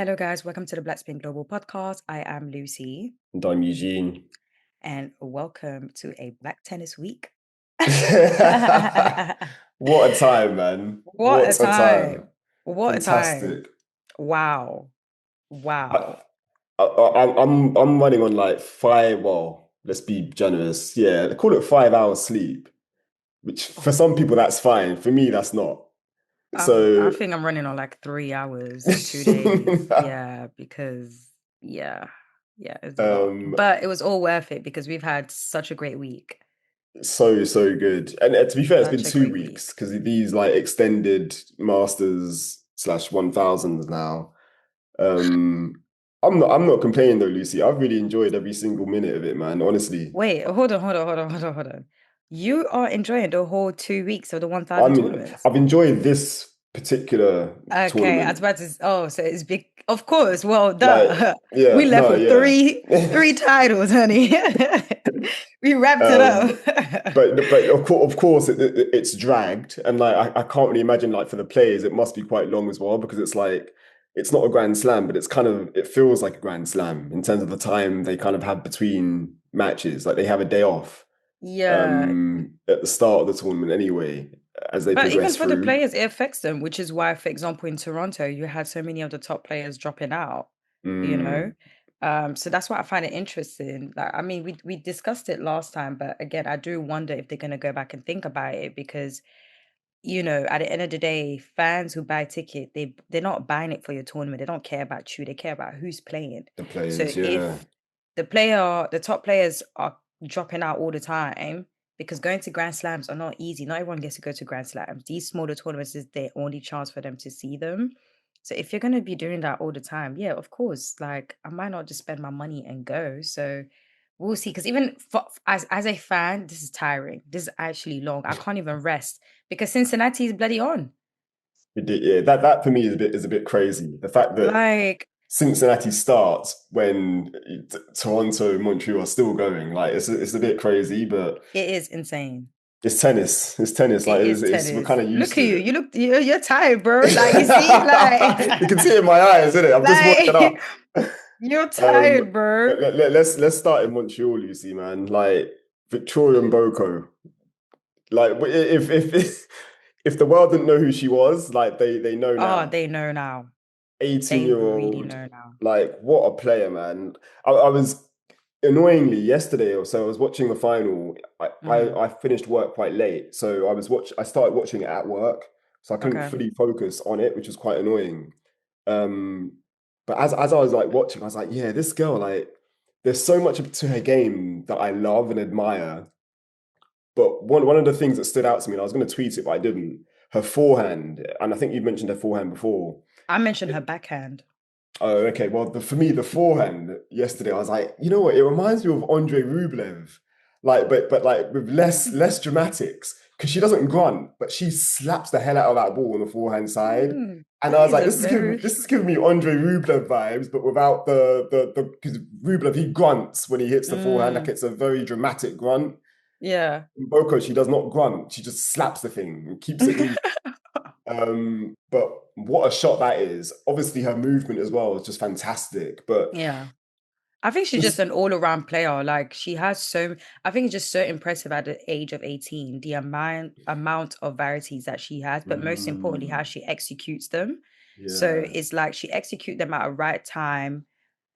Hello, guys. Welcome to the Black Spin Global Podcast. I am Lucy, And I'm Eugene. and welcome to a Black Tennis Week. What a time, man. What a What a time! time. What a time! Fantastic. Wow. I, Wow. I'm running on like five, well, let's be generous. Yeah, they call it 5 hours sleep, which for Oh, some people that's fine. For me, that's not. I So think I'm running on like 3 hours, 2 days. Yeah, because yeah, yeah, it's a lot. um But it was all worth it because we've had such a great week. so good. And to be fair, it's been Such a two great weeks week. because these like extended masters slash 1000s now. Um, I'm not complaining though, Lucy. I've really enjoyed every single minute of it, man. Honestly, Wait, hold on. You are enjoying the whole 2 weeks of the 1,000 I mean, tournaments. I've enjoyed this particular Okay, I was tournament. about to. Oh, so it's big. Of course. Well, Like, duh. We yeah, left no, with yeah. three titles, honey. We wrapped it Um, up. but of course it's dragged, and like I can't really imagine like for the players it must be quite long as well because it's like it's not a grand slam, but it's kind of it feels like a grand slam in terms of the time they kind of have between matches. Like they have a day off Yeah, at the start of the tournament anyway, as they but even progress for the through. players, it affects them, which is why, for example, in Toronto, you had so many of the top players dropping out, you know? Mm, So that's why I find it interesting. Like, I mean, we discussed it last time, but again, I do wonder if they're gonna go back and think about it because at the end of the day, fans who buy a ticket, they're not buying it for your tournament. They don't care about you. They care about who's playing. the So players, yeah. if the top players are dropping out all the time because going to Grand Slams are not easy. Not everyone gets to go to Grand Slams. These smaller tournaments is the only chance for them to see them. So if you're gonna be doing that all the time, yeah, of course. Like I might not just spend my money and go. So we'll see. Because even as a fan, this is tiring. This is actually long. I can't even rest because Cincinnati is bloody on. Yeah, that for me is a bit crazy. The fact that Like Cincinnati starts when Toronto, Montreal are still going. Like it's a bit crazy, but it is insane. it's tennis. It's tennis. It Like is we're tennis. kind of Look used at to you. it. You're tired, bro. Like you see, like You can see it in my eyes, isn't it? I've just woken like up. you're tired, bro. Let's start in Montreal, Lucy, man. Like Victoria Mboko. Like if the world didn't know who she was, like they know Oh, now. they know now. 18 They year really old, know now. like what a player, man. I was annoyingly yesterday or so. I was watching the final. Mm, I finished work quite late, so I started watching it at work, so I couldn't okay. fully focus on it, which was quite annoying. Um, but as I was like watching, I was like, yeah, this girl, like, there's so much to her game that I love and admire. But one of the things that stood out to me, and I was going to tweet it, but I didn't. Her forehand, and I think you've mentioned her forehand before. I mentioned her backhand. Oh, okay. Well, for me, the forehand yesterday, I was like, you know what? It reminds me of Andre Rublev, like, but like with less dramatics because she doesn't grunt, but she slaps the hell out of that ball on the forehand side. And That I was is like, a very this is giving me Andre Rublev vibes, but without the because Rublev he grunts when he hits the forehand, like mm, it's a very dramatic grunt. yeah. In Boko, she does not grunt; she just slaps the thing and keeps it moving. But what a shot that is. Obviously, her movement as well is just fantastic. But Yeah. I think she's just just an all-around player. Like she has I think it's just so impressive at the age of 18, the amount of varieties that she has, but most importantly, how mm, she executes them. So yeah, it's like she execute them at a right time.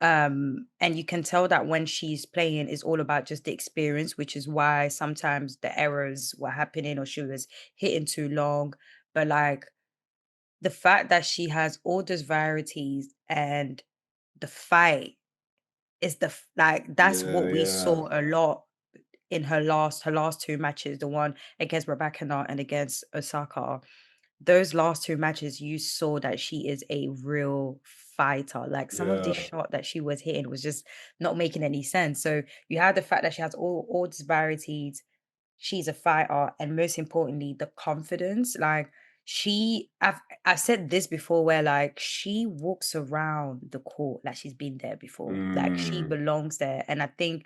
And you can tell that when she's playing is all about just the experience, which is why sometimes the errors were happening or she was hitting too long. But like the fact that she has all those varieties and the fight is like that's what we yeah. saw a lot in her last two matches, the one against Rybakina and against Osaka. Those last two matches, you saw that she is a real fighter. Like some of the Yeah, shot that she was hitting was just not making any sense. So you have the fact that she has all these varieties. She's a fighter, and most importantly, the confidence. Like I've said this before, where like she walks around the court like she's been there before. Like she mm, belongs there, and I think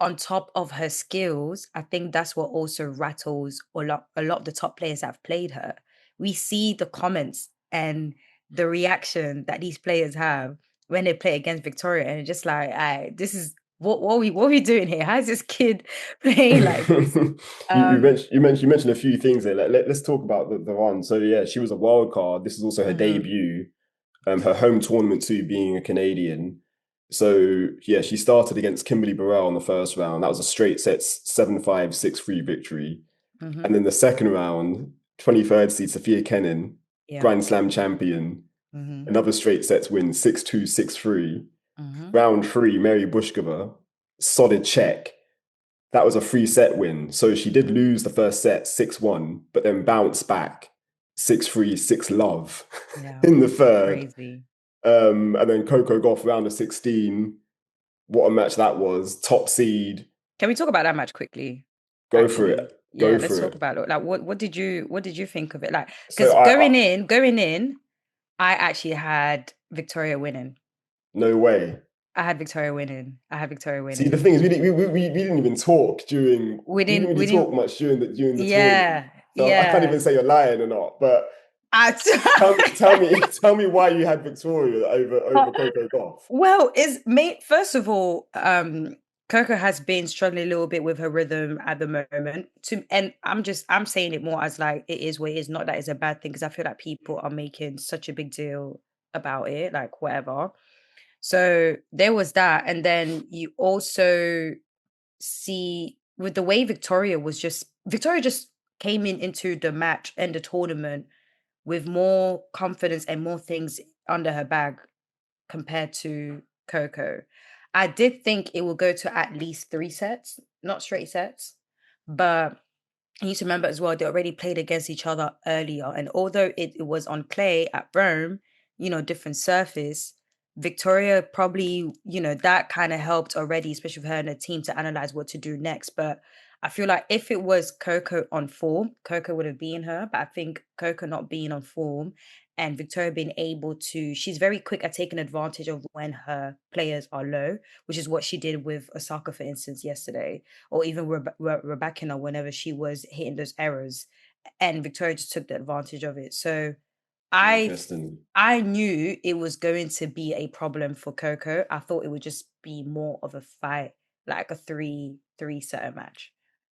on top of her skills, I think that's what also rattles a lot of the top players that have played her. We see the comments and the reaction that these players have when they play against Victoria, and it's just like, this is what are we doing here? How is this kid playing like this? Um, You mentioned a few things there. Let's talk about the one. So yeah, she was a wild card. This is also her mhm, debut, her home tournament too, being a Canadian. So yeah, she started against Kimberly Burrell in the first round. That was a straight sets 7-5, 6-3 victory. And mhm, then the second round, 23rd seed Sofia Kenin, yeah, Grand Slam champion, mhm, another straight sets win 6-2, 6-3. mhm, Round three, Mary Bushkova, solid check. That was a free set win. So she did lose the first set 6-1, but then bounced back 6-3, 6-love yeah, in the third. crazy. And then Coco Gauff round of 16. What a match that was. Top seed. Can we talk about that match quickly? Go for Actually, it. yeah, Go let's for talk it. about it. Like, what did you think of it? Like, So because going in, I actually had Victoria winning. no way. I had Victoria winning. I had Victoria See, the winning. thing is, we didn't even talk during, We we didn't didn't. really We didn't. talk much during the tournament. Yeah, So I can't even yeah. say you're lying or not. But I, tell me, tell me why you had Victoria over Coco Gauff. well, is mate. First of all, Coco has been struggling a little bit with her rhythm at the moment. And I'm saying it more as like it is what it is. Not that it's a bad thing because I feel like people are making such a big deal about it, like whatever. So there was that, and then you also see with the way Victoria just came into the match and the tournament with more confidence and more things under her bag compared to Coco. I did think it would go to at least 3 sets, not straight sets, but I need to remember as well, they already played against each other earlier. And although it was on clay at Rome, different surface, Victoria probably, that kind of helped already, especially with her and her team to analyze what to do next. But I feel like if it was Coco on form, Coco would have beaten her. But I think Coco not being on form and Victoria being able to, she's very quick at taking advantage of when her players are low, which is what she did with Osaka, for instance, yesterday or even Rybakina whenever she was hitting those errors, and Victoria just took the advantage of it. So I Interesting. I knew it was going to be a problem for Coco. I thought it would just be more of a fight, like a three setter match.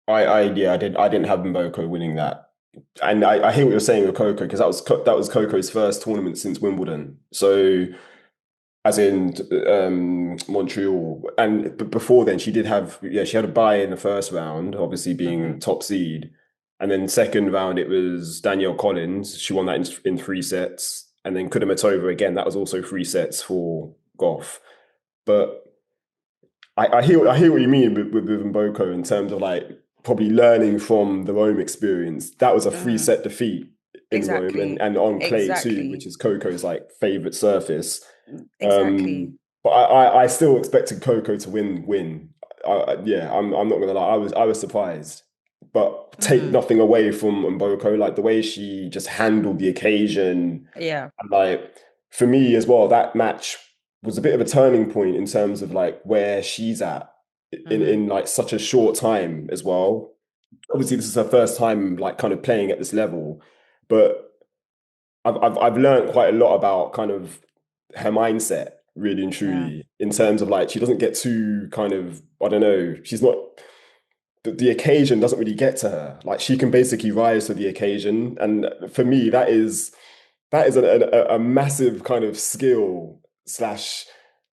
I didn't have Mboko winning that, and I hear what you're saying with Coco because that was Coco's first tournament since Wimbledon. So as in Montreal, and before then she did have she had a bye in the first round, obviously being Mhm. top seed, and then second round it was Danielle Collins. She won that in 3 sets, and then Kudermetova again. That was also 3 sets for Gauff, but. I hear what you mean with Mboko in terms of like probably learning from the Rome experience. That was a three Mhm. set defeat in Rome Exactly. and on clay too, which Exactly. is Coco's like favorite surface. Exactly. But I still expected Coco to win. Yeah, I'm not gonna lie. I was surprised, but take Mhm. nothing away from Mboko. Like the way she just handled the occasion, Yeah. and like for me as well, that match was a bit of a turning point in terms of like where she's at Mhm. in like such a short time as well. Obviously, this is her first time like kind of playing at this level, but I've learned quite a lot about kind of her mindset, really and Yeah. truly, in terms of like she doesn't get too kind of I don't know, she's not the occasion doesn't really get to her. Like she can basically rise to the occasion, and for me, that is a massive kind of skill slash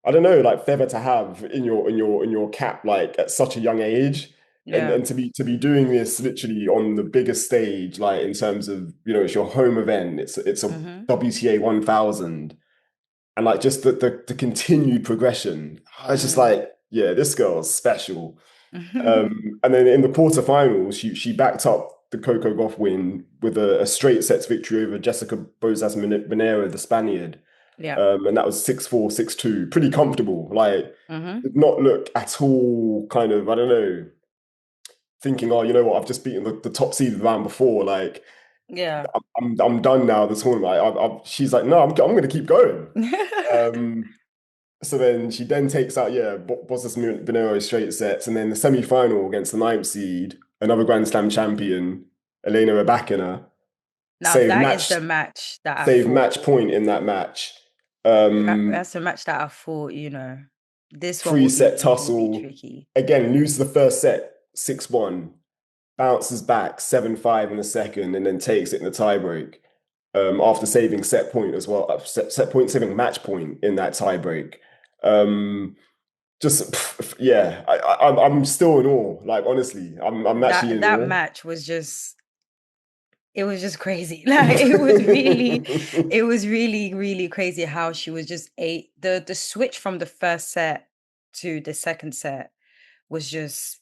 I don't know like feather to have in your cap like at such a young age Yeah. and to be doing this literally on the biggest stage like in terms of it's your home event it's a Mhm. WTA 1000 and like just the continued progression I was just Mhm. like yeah this girl's special and then in the quarterfinals, she backed up the Coco Gauff win with a straight sets victory over Jessica Bozas Monero, the Spaniard. Yeah. And that was 6-4, 6-2. Pretty comfortable. Like, Mhm. did not look at all kind of, I don't know, thinking, oh, you know what, I've just beaten the top seed of the round before. Like, Yeah. I'm done now this tournament. She's like, no, I'm going to keep going. Um, so then she then takes out, Bosas Bonero straight sets, and then the semi-final against the ninth seed, another Grand Slam champion, Elena Rybakina. Now save that is match the match that I save thought. match point in that match. Um, That's a match that I thought, this one Three will set be tussle. tricky. Again, lose the first set 6-1, bounces back 7-5 in the second, and then takes it in the tiebreak. After saving set point as well, set point, saving match point in that tiebreak. Just yeah, I'm still in awe. Like honestly, I'm actually That in that awe. match was just it was just crazy. Like it was really, really crazy how she was just the switch from the first set to the second set was just,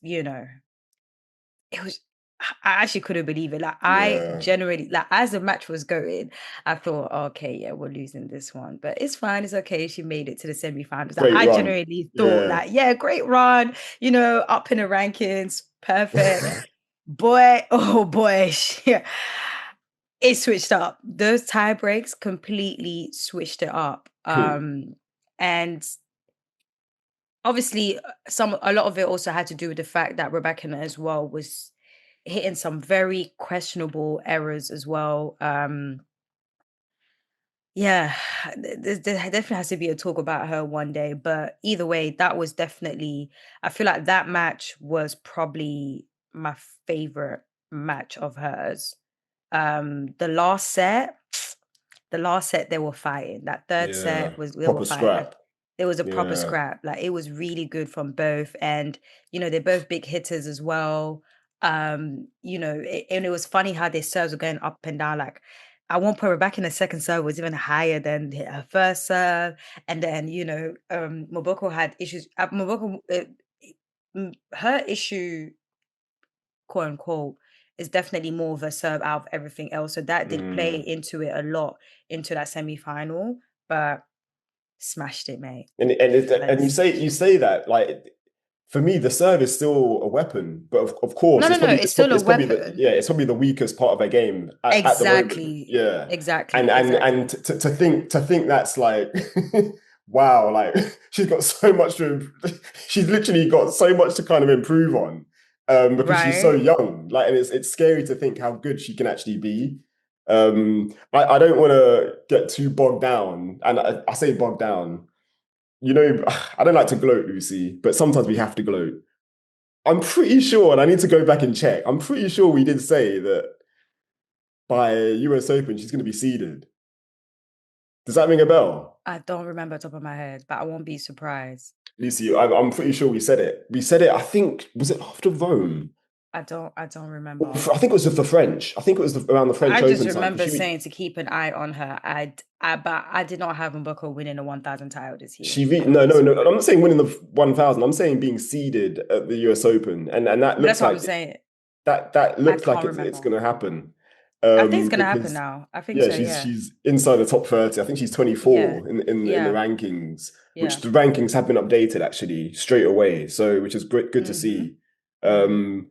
it was I actually couldn't believe it. Like I Yeah, generally like as the match was going, I thought, okay, yeah, we're losing this one. But it's fine, it's okay. She made it to the semi-finals. Like, great I run. generally thought Yeah, like, yeah, great run, up in the rankings, perfect. Boy, oh boy, it switched up. Those tie breaks completely switched it up. And obviously a lot of it also had to do with the fact that Rybakina as well was hitting some very questionable errors as well. Yeah, there definitely has to be a talk about her one day. But either way, that was definitely, I feel like that match was probably my favorite match of hers. The last set, the last set they were fighting. That third yeah, set was they were proper fighting. scrap. It was a proper Yeah, scrap. Like it was really good from both, and they're both big hitters as well. And it was funny how their serves were going up and down. Like at one point, back in the second serve was even higher than her first serve, and then Moboko had issues. Her issue, quote unquote, is definitely more of a serve out of everything else. So that did play mm. into it a lot into that semi final, but smashed it, mate. And Like, you smashed it. say that like for me the serve is still a weapon, but of course No, no, no. It's still a weapon. it's probably the weakest part of their game at the moment. Exactly. Yeah, Exactly. and Exactly. to think that's like wow, like she's got so much she's literally got so much to kind of improve on because she's so Right? young. Like, and it's scary to think how good she can actually be. I don't want to get too bogged down, and I say bogged down. I don't like to gloat, Lucy, but sometimes we have to gloat. I'm pretty sure, and I need to go back and check. I'm pretty sure we did say that by US Open she's going to be seeded. Does that ring a bell? I don't remember top of my head, but I won't be surprised. Lucy, I'm pretty sure we said it. We said it, I think, was it after Rome? I don't Or remember. I think it was with the French. I think it was around the French I just Open time because remember saying to keep an eye on her. But I did not have Mboko winning the 1,000 title this year. I won't no, be no, no. I'm surprised. not saying winning the 1,000. I'm saying being seeded at the US Open, and that But that's looks what I'm like saying. that I looks like can't it's remember. going to happen. I think it's gonna happen Because now. I think yeah, so. she's Yeah. she's inside the top 30. I think she's Yeah. 24 in the Yeah. rankings, which Yeah. the rankings have been updated actually straight away. So which is great, good to Mm-hmm. see. Mm-hmm. Um,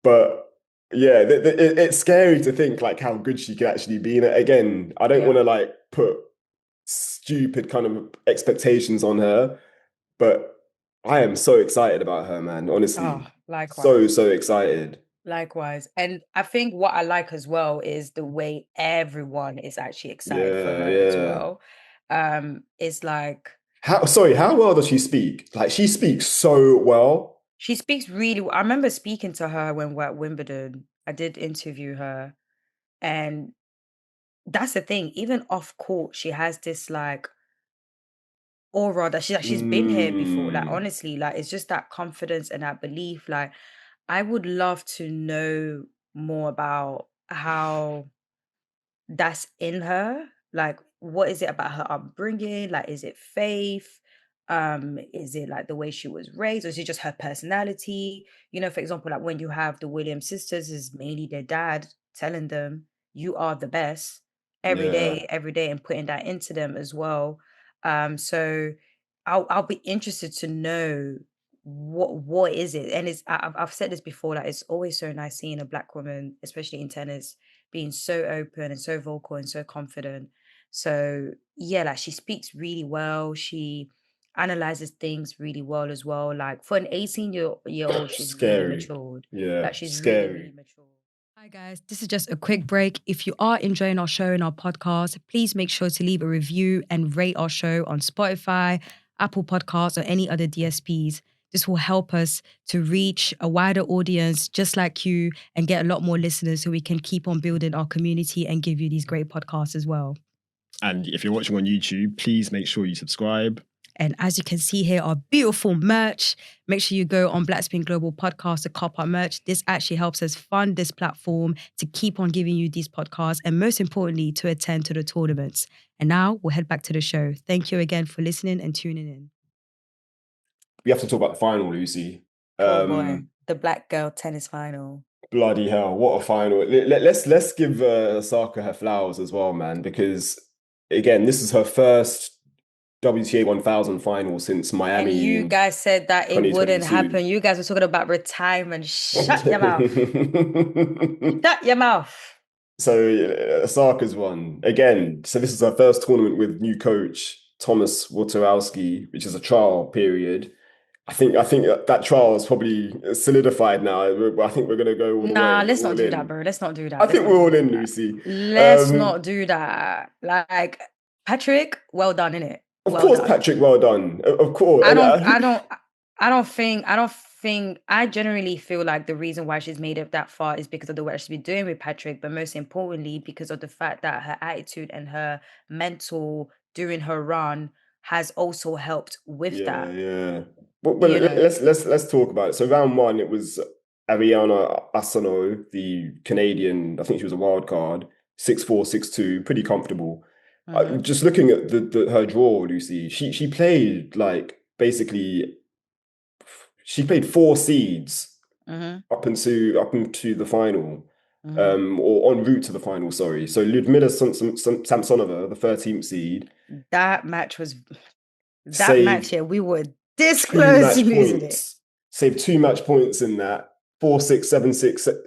but yeah, it's scary to think like how good she could actually be. And again, I don't want Yeah. to like put stupid kind of expectations on her, but I am so excited about her, man. Oh, Honestly, likewise. so excited. Likewise. And I think what I like as well is the way everyone is actually excited for Yeah, her as yeah. well. It's like How well does she speak? Like she speaks so well. she speaks really I remember speaking to her when we're at Wimbledon. I did interview her, and that's the thing. Even off court, she has this like aura that she's been here before. Like Mm, honestly, like it's just that confidence and that belief. Like I would love to know more about how that's in her. Like, what is it about her upbringing? Like, is it faith? Is it like the way she was raised, or is it just her personality? For example, like when you have the Williams sisters, is mainly their dad telling them, "You are the best," yeah, every day, and putting that into them as well. So I'll be interested to know what is it, and I've said this before, like it's always so nice seeing a black woman, especially in tennis, being so open and so vocal and so confident. So yeah, like she speaks really well. She analyzes things really well as well. Like for an 18-year old, she's really scary. matured. Yeah, Like she's really, really scary. mature. Hi, guys. This is just a quick break. If you are enjoying our show and our podcast, please make sure to leave a review and rate our show on Spotify, Apple Podcasts, or any other DSPs. This will help us to reach a wider audience just like you and get a lot more listeners so we can keep on building our community and give you these great podcasts as well. And if you're watching on YouTube, please make sure you subscribe. And as you can see here, our beautiful merch. Make sure you go on Blackspin Global Podcast to cop our merch. This actually helps us fund this platform to keep on giving you these podcasts and most importantly, to attend to the tournaments. And now we'll head back to the show. Thank you again for listening and tuning in. We have to talk about the final, Lucy. Oh boy, the black girl tennis final. Bloody hell, what a final. Let's give Osaka her flowers as well, man, because again, this is her first WTA 1000 final since Miami. And you guys said that it wouldn't 2022. happen. You guys were talking about retirement. Shut your mouth. Shut your mouth. So Osaka's won again. So this is her first tournament with new coach Thomas Wojciechowski, which is a trial period. I think that trial is probably solidified now. I think we're gonna go all the way. Nah, let's not do that, bro. Let's not do that. I think we're all in, Lucy. Let's not do that. Like Patrick, well done, innit? Of course, Patrick, well done. Of course. I generally feel like the reason why she's made it that far is because of the work she's been doing with Patrick, but most importantly, because of the fact that her attitude and her mental during her run has also helped with that. Yeah. But let's talk about it. So round one, it was Ariana Asano, the Canadian. I think she was a wild card, 6-4, 6-2, pretty comfortable. Just looking at her draw, Lucy, she played like basically she played 4 seeds up into the final, or en route to the final. Sorry, so Ludmila Samsonova, the 13th seed. That match was match here. We were this close to losing it. Saved 2 match points in that 4-6,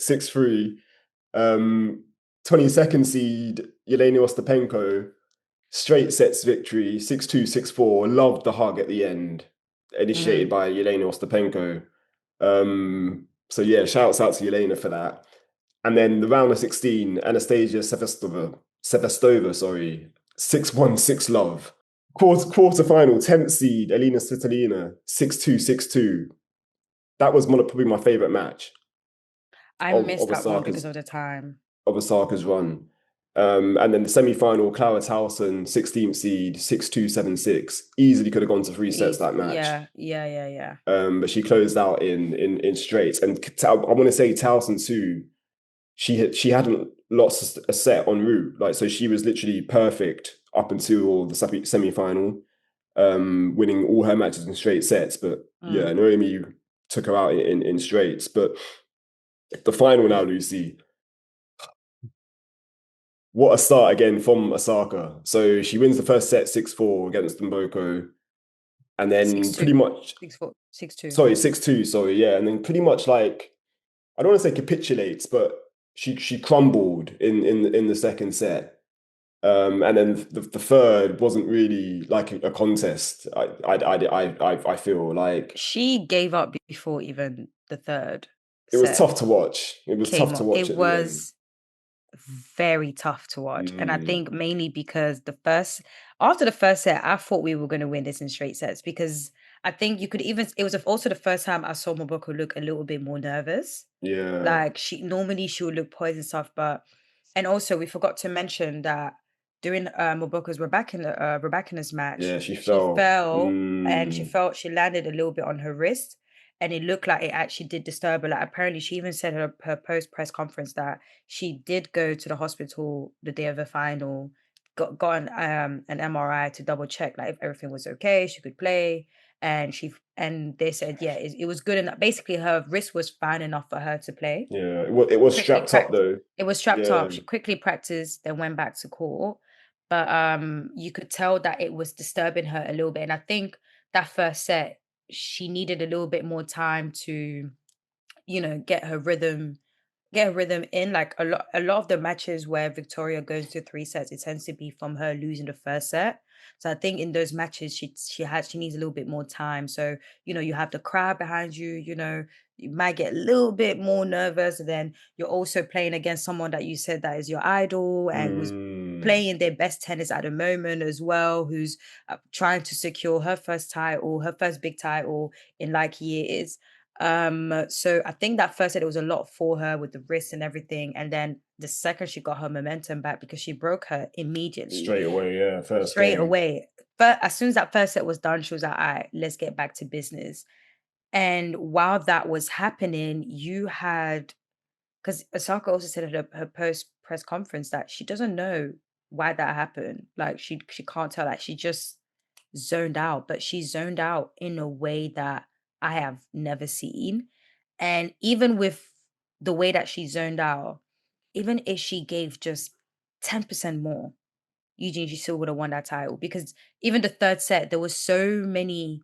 7-6, 6-3. 22nd seed Elena Ostapenko. Straight sets victory, 6-2, 6-4. Loved the hug at the end, initiated by Elena Ostapenko. So yeah, shouts out to Elena for that. And then the round of 16, Anastasia Sevastova, 6-1, 6-love. Quarter final, 10th seed, Elena Svitolina, 6-2, 6-2. That was probably my favorite match. I missed that one because of the time of Osaka's run. And then the semi-final, Clara Townsend, 16th seed, 6-2, 7-6. Easily could have gone to 3 sets that match. Yeah. But she closed out in straights. And I want to say Townsend too, she hadn't lost a set en route. Like, so she was literally perfect up until the semi-final, winning all her matches in straight sets. But yeah, Naomi took her out in straights. But the final now, Lucy, what a start again from Osaka. So she wins the first set 6-4 against Mboko. And then 6-2. pretty much 6-2. Sorry, 6-2, sorry, yeah. And then pretty much like, I don't want to say capitulates, but she crumbled in the second set. And then the third wasn't really like a contest. I feel like she gave up before even the third. It was tough to watch. It was very tough to watch. And I think mainly because after the first set, I thought we were going to win this in straight sets, because I think it was also the first time I saw Mboko look a little bit more nervous. Yeah. Like she would look poised and stuff, and also we forgot to mention that during Mboko's Rybakina's match, she fell and she landed a little bit on her wrist. And it looked like it actually did disturb her. Like apparently she even said her post press conference that she did go to the hospital the day of the final, got an MRI to double check like if everything was okay, she could play. And they said, yeah, it was good enough. Basically her wrist was fine enough for her to play. Yeah, it was strapped up though. It was strapped up. She quickly practiced, then went back to court. But you could tell that it was disturbing her a little bit. And I think that first set, she needed a little bit more time to, get her rhythm in. Like a lot of the matches where Victoria goes to 3 sets, it tends to be from her losing the first set. So I think in those matches she needs a little bit more time. So, you have the crowd behind you, you might get a little bit more nervous. And then you're also playing against someone that you said that is your idol and who's playing their best tennis at the moment as well, who's trying to secure her first big title in like years. So I think that first set it was a lot for her with the wrist and everything, and then the second she got her momentum back because she broke her immediately straight away. Yeah, straight away. But as soon as that first set was done, she was like, all right, let's get back to business. And while that was happening, you had, because Osaka also said at her post press conference that she doesn't know why that happened. Like she can't tell. Like she just zoned out, but she zoned out in a way that I have never seen. And even with the way that she zoned out, even if she gave just 10% more, Eugene, she still would have won that title, because even the third set, there was so many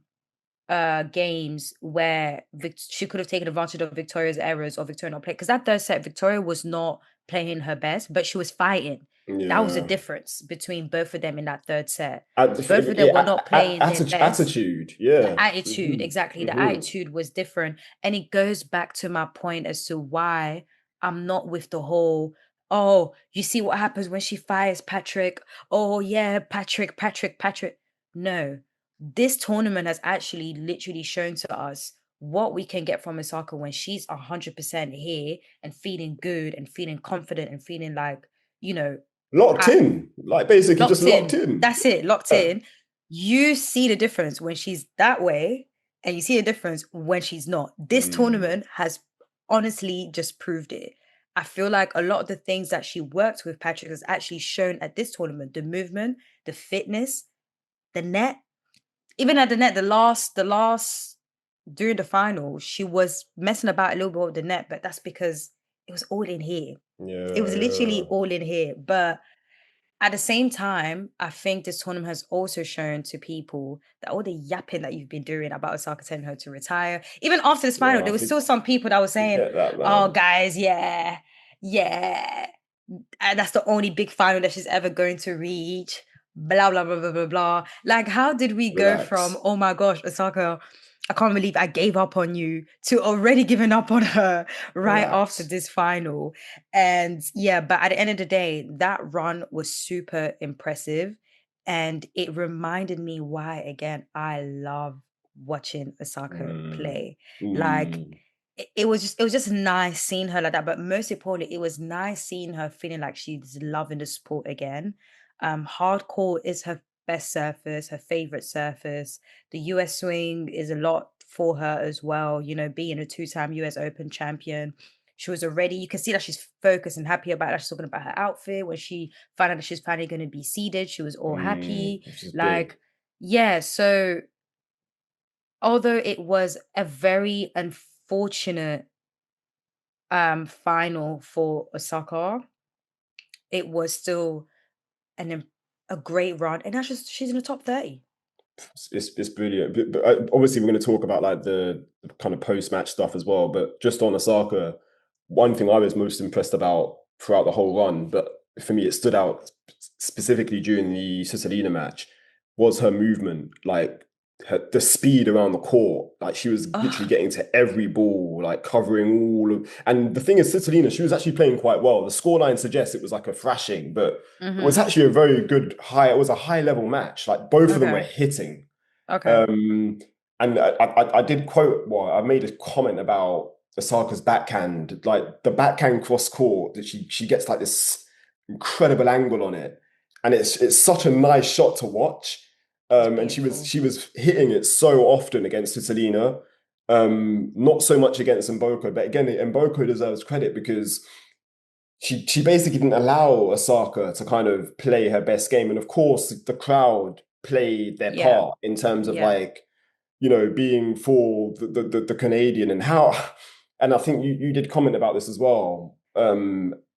games where she could have taken advantage of Victoria's errors or Victoria not playing. Because that third set, Victoria was not playing her best, but she was fighting. That was the difference between both of them in that third set. Both of them were not playing their best. Attitude, yeah. The attitude, exactly. The attitude was different. And it goes back to my point as to why I'm not with the whole, oh, you see what happens when she fires Patrick. Oh, yeah, Patrick. No. This tournament has actually literally shown to us what we can get from Osaka when she's 100% here and feeling good and feeling confident and feeling like, locked in, like basically just locked in. That's it, locked in. You see the difference when she's that way, and you see a difference when she's not. This tournament has honestly just proved it. I feel like a lot of the things that she worked with Patrick has actually shown at this tournament: the movement, the fitness, the net. Even at the net, the last during the final, she was messing about a little bit with the net, but that's because it was all in here. Yeah, it was literally all in here. But at the same time, I think this tournament has also shown to people that all the yapping that you've been doing about Osaka telling her to retire, even after this final, there was still some people that were saying, oh, guys, yeah, and that's the only big final that she's ever going to reach. Blah, blah, blah, blah, blah, blah. Like, how did we go from, oh my gosh, Osaka, I can't believe I gave up on you, to already giving up on her after this final? And yeah, but at the end of the day, that run was super impressive. And it reminded me why, again, I love watching Osaka play. Like, it was just nice seeing her like that. But most importantly, it was nice seeing her feeling like she's loving the sport again. Hardcore is her best surface, her favorite surface. The US swing is a lot for her as well, being a two-time US Open champion. She was already, you can see that she's focused and happy about it. She's talking about her outfit. When she found out that she's finally going to be seeded, she was all happy. Like, yeah, so although it was a very unfortunate final for Osaka, it was still a great run, and that's just, she's in the top 30. It's brilliant. But obviously, we're going to talk about like the kind of post-match stuff as well. But just on Osaka, one thing I was most impressed about throughout the whole run, but for me, it stood out specifically during the Cincinnati match, was her movement. Like the speed around the court, like she was literally getting to every ball, like covering all of. And the thing is, Cincinnati, she was actually playing quite well. The scoreline suggests it was like a thrashing, but it was actually a very good high. It was a high level match. Like both of them were hitting. Okay. And I did quote. Well, I made a comment about Osaka's backhand, like the backhand cross court. That she gets like this incredible angle on it, and it's such a nice shot to watch. And she was hitting it so often against Cicinina, not so much against Mboko. But again, Mboko deserves credit because she basically didn't allow Osaka to kind of play her best game. And of course, the crowd played their part in terms of like, being for the Canadian and how. And I think you did comment about this as well,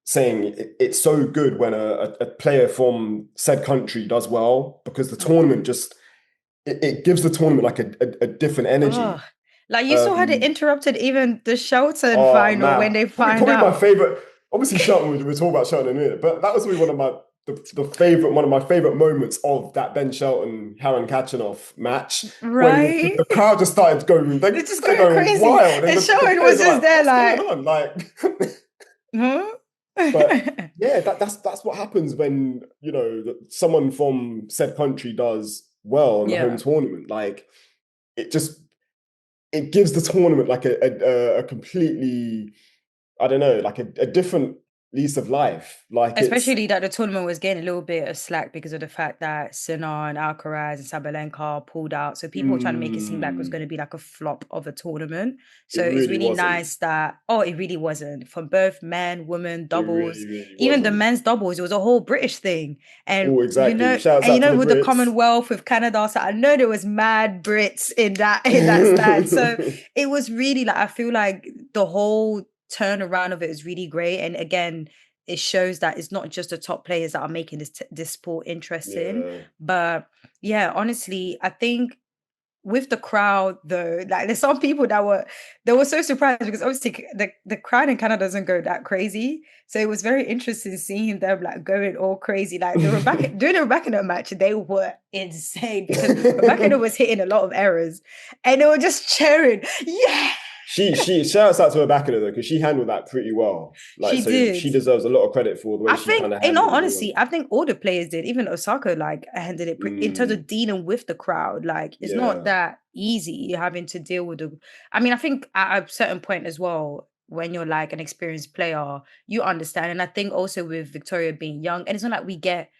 saying it's so good when a player from said country does well, because the tournament just it gives the tournament like a different energy. Like you saw how they interrupted even the Shelton final when they find probably out. My favorite, obviously Shelton. We'll talk about Shelton in a minute, but that was probably one of my one of my favorite moments of that Ben Shelton Khachanov match when Right? the crowd just started going, They're just they're going going crazy. wild, and And the Shelton was players are just like, there what's going like, on? Like, huh? but yeah, that's what happens when someone from said country does well in the home Yeah. tournament. Like, it just it gives the tournament like a completely, I don't know, like a different lease of life. Like it's Especially that the tournament was getting a little bit of slack because of the fact that Sinner and Alcaraz and Sabalenka pulled out. So people were trying to make it seem like it was going to be like a flop of a tournament. it So it's really really wasn't. nice that, oh, it really wasn't. From both men, women, It doubles, really, really even the wasn't. men's doubles, it was a whole British thing. And Oh, exactly. Shouts out to the with the Brits. Commonwealth with Canada, so I know there was mad Brits in that stand. So it was really like, I feel like the whole turnaround of it is really great. And again, it shows that it's not just the top players that are making this sport interesting. Yeah. But yeah, honestly, I think with the crowd though, like there's some people that were so surprised because obviously the crowd in Canada doesn't go that crazy. So it was very interesting seeing them like going all crazy. Like the Rebecca during the Rebecca match, they were insane because Rebecca was hitting a lot of errors and they were just cheering. Yeah, She shouts out to Rybakina though, because she handled that pretty well. Like, she so did. she deserves a lot of credit for the way I she think, kind of in all handled honesty, everyone. I think all the players did. Even Osaka, like, handled it in terms of dealing with the crowd. Like, it's not Yeah. that easy having to deal with the. I mean, I think at a certain point as well, when you're like an experienced player, you understand. And I think also with Victoria being young, and it's not like we get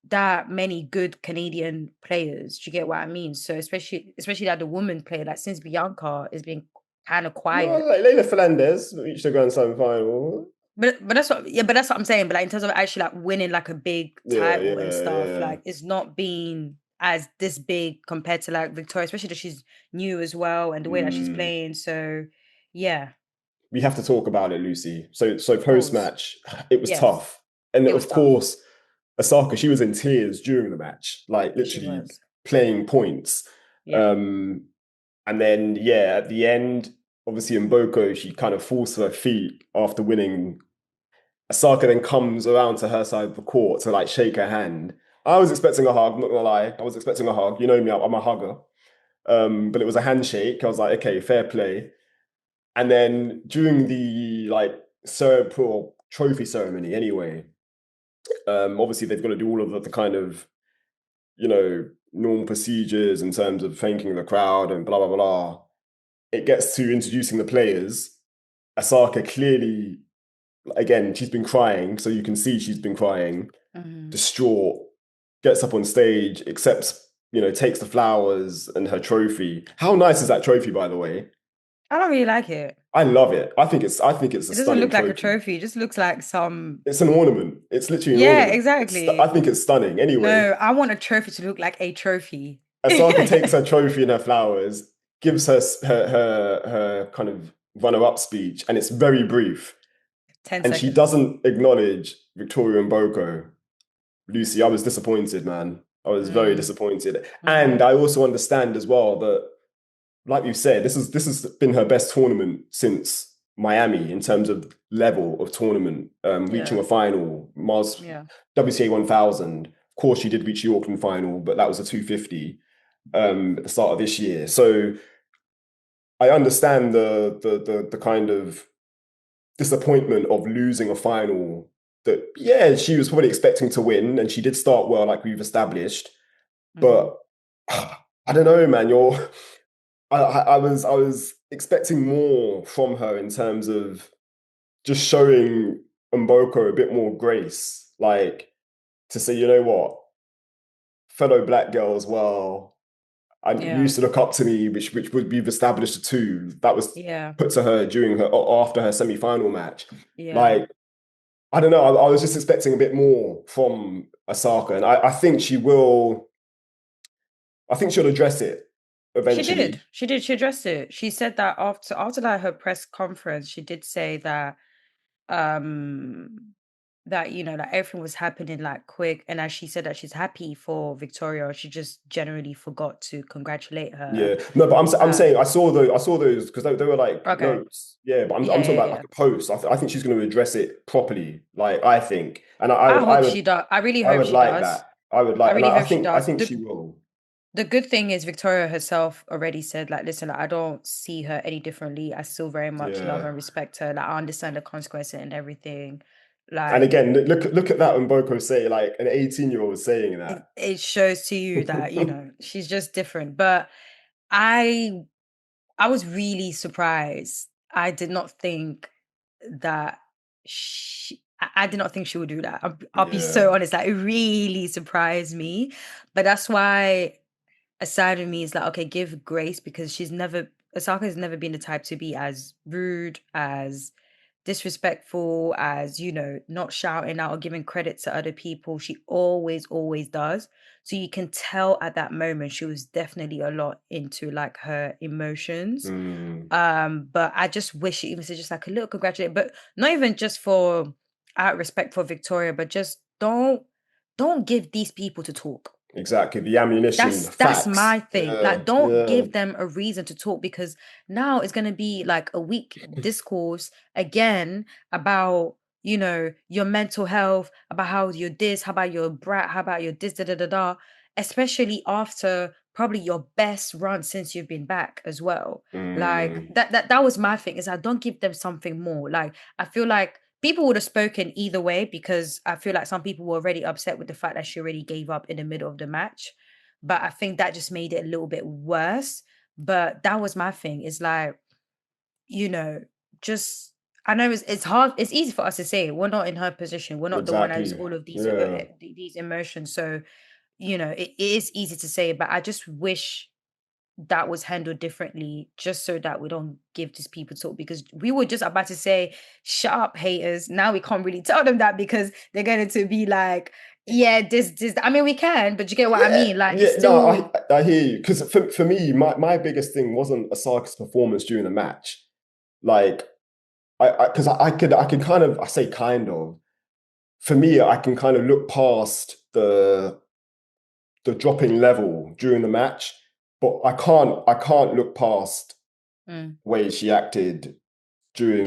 that many good Canadian players. Do you get what I mean? So especially that the woman player, like since Bianca is being kind of No, quiet. like Leila Fernandez reached the Grand Slam final. But that's what I'm saying. But like in terms of actually like winning like a big Yeah, title and yeah, stuff, yeah. like it's not been as this big compared to like Victoria, especially that she's new as well and the way that she's Mm. playing. So yeah, We have to talk about it, Lucy. So of post course. match, it was Yes. tough, and It was of tough. course, Osaka, she was in tears during the match, like She literally was. playing points. Yeah. Um, and then yeah, at the end, obviously in Mboko, she kind of falls to her feet after winning. Osaka then comes around to her side of the court to like shake her hand. I was expecting a hug, not gonna lie. I was expecting a hug. You know me, I'm a hugger. But it was a handshake. I was like, okay, fair play. And then during the like pro trophy ceremony, anyway, obviously they've got to do all of the kind of normal procedures in terms of thanking the crowd and blah blah blah. It gets to introducing the players. Osaka clearly, again, she's been crying, so you can see she's been crying, Mhm. distraught. Gets up on stage, accepts, takes the flowers and her trophy. How nice is that trophy, by the way? I don't really like it. I love it. I think it's a It doesn't stunning look like a trophy. trophy. It just looks like some. It's an ornament. It's literally an Yeah, ornament. I exactly. think it's stunning. Anyway, No, I want a trophy to look like a trophy. Asaka takes her trophy and her flowers, gives her kind of runner-up speech, and it's very brief. 10 And she seconds. doesn't acknowledge Victoria and Boko. Lucy, I was disappointed, man. I was very Mm, disappointed. And mhm. I also understand as well that, like you said, this has been her best tournament since Miami in terms of level of tournament, reaching Yeah. a final, Mars Yeah. WTA 1000. Of course, she did reach the Auckland final, but that was a 250 at the start of this year. So I understand the kind of disappointment of losing a final that, yeah, she was probably expecting to win, and she did start well, like we've established. Mhm. But I don't know, man. I was expecting more from her in terms of just showing Mboko a bit more grace, like to say, you know what, fellow black girl as well. And you Yeah. used to look up to me, which would be established too. That was Yeah. put to her during her after her semi-final match. Yeah. Like, I don't know. I was just expecting a bit more from Osaka, and I think she will. I think she'll address it She did. eventually. She did. She addressed it. She said that after like her press conference, she did say that um that, you know, like everything was happening like quick. And as she said that she's happy for Victoria, she just generally forgot to congratulate her. Yeah, no, but I'm Um, saying I saw those because they were like okay. notes. Yeah, but Yeah, I'm talking yeah, about yeah. like a post. I think she's going to address it properly. Like I think, and I hope she does. I really I hope would she like does. that. I would I like, and really hope she I does. think she will. The good thing is Victoria herself already said, like, listen, like, I don't see her any differently. I still very much love Yeah. and respect her. Like, I understand the consequences and everything. And Like, again, look at that Mboko say, like an 18-year-old saying that. it shows to you that, you know, she's just different. But I I was really surprised. I did not think that I did not think she would do that. I'll be so Yeah. honest. Like, it really surprised me. But that's why a side of me is like, okay, give grace, because Osaka has never been the type to be as rude, as disrespectful, as, you know, not shouting out or giving credit to other people. She always does. So you can tell at that moment she was definitely a lot into like her emotions. Mm, But I just wish she even said just like a little congratulate, but not even just for out of respect for Victoria, but just don't give these people to talk. exactly. The ammunition, the That's my facts. thing. Yeah. Like, don't Yeah. give them a reason to talk, because now it's gonna be like a weak discourse again about, you know, your mental health, about how you're this, how about your brat, how about your this, da da da da. Especially after probably your best run since you've been back as well. Like Mm, that was my thing, is I don't give them something more. Like, I feel like people would have spoken either way, because I feel like some people were already upset with the fact that she already gave up in the middle of the match, but I think that just made it a little bit worse. But that was my thing. It's like, you know, just I know it's hard. It's easy for us to say. We're not in her position. We're not the one that has exactly. all of these Yeah. these emotions. So, you know, it is easy to say. But I just wish that was handled differently, just so that we don't give these people talk, because we were just about to say, shut up, haters. Now we can't really tell them that, because they're going to be like, yeah, this. I mean, we can, but you get what I Yeah, mean? Like, it's yeah, no, still. I hear you. Because for me, my biggest thing wasn't Osaka's performance during the match. Like, because I can kind of, I say kind of, for me, I can kind of look past the dropping level during the match, but I can't look past Mm, the way she acted during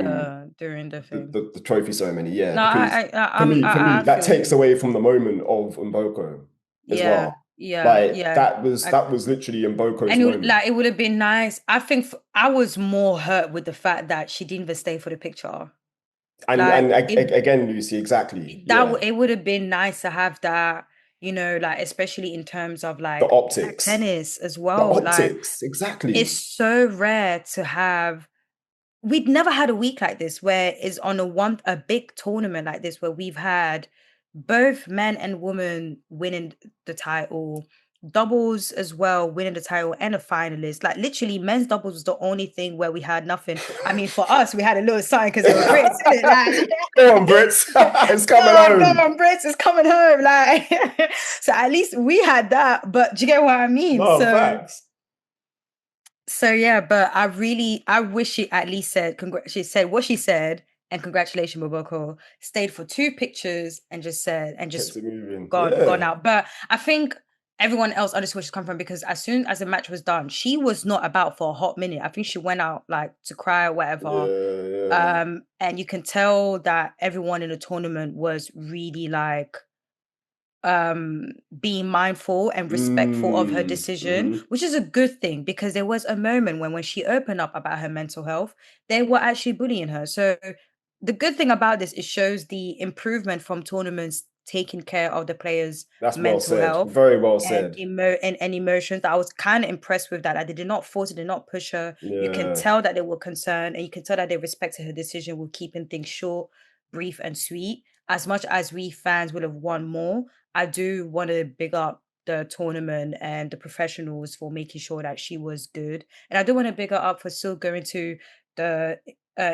during the thing. the trophy ceremony. Yeah, No, because for me, I that feel takes you. away from the moment of Mboko as Yeah, well. yeah, Like yeah. I, that was literally Mboko's and moment. like, it would have been nice. I think I was more hurt with the fact that she didn't even stay for the picture. Like, Again, Lucy, exactly. Yeah, it would have been nice to have that, you know, like, especially in terms of the like track optics, tennis as the well. Like, optics, it's exactly. so rare to have. We'd never had a week like this where it's on a big tournament like this, where we've had both men and women winning the title, doubles as well winning the title, and a finalist. Like, literally, men's doubles was the only thing where we had nothing. I mean, for us, we had a little sign because they were Brits, isn't it? Like, Come on, Brits, it's coming come home. on, Brits, it's coming home. Like, so at least we had that. But do you get what I mean? No, facts. So yeah, but I wish she at least said she said what she said, and congratulations, Mboko. Stayed for two pictures and just said, and Kept just it moving. gone Yeah, out. But I think everyone else understood where she's come from, because as soon as the match was done, she was not about for a hot minute. I think she went out like to cry or whatever. yeah, yeah. And you can tell that everyone in the tournament was really like being mindful and respectful of her decision, Mm-hmm. which is a good thing, because there was a moment when she opened up about her mental health, they were actually bullying her. So the good thing about this, it shows the improvement from tournaments taking care of the players' That's well mental said. health Very well and said. and emotions. That I was kind of impressed with, that they did not force it, did not push her. You can Yeah. tell that they were concerned, and you can tell that they respected her decision with keeping things short, brief, and sweet. As much as we fans would have won more, I do want to big up the tournament and the professionals for making sure that she was good. And I do want to big her up for still going to the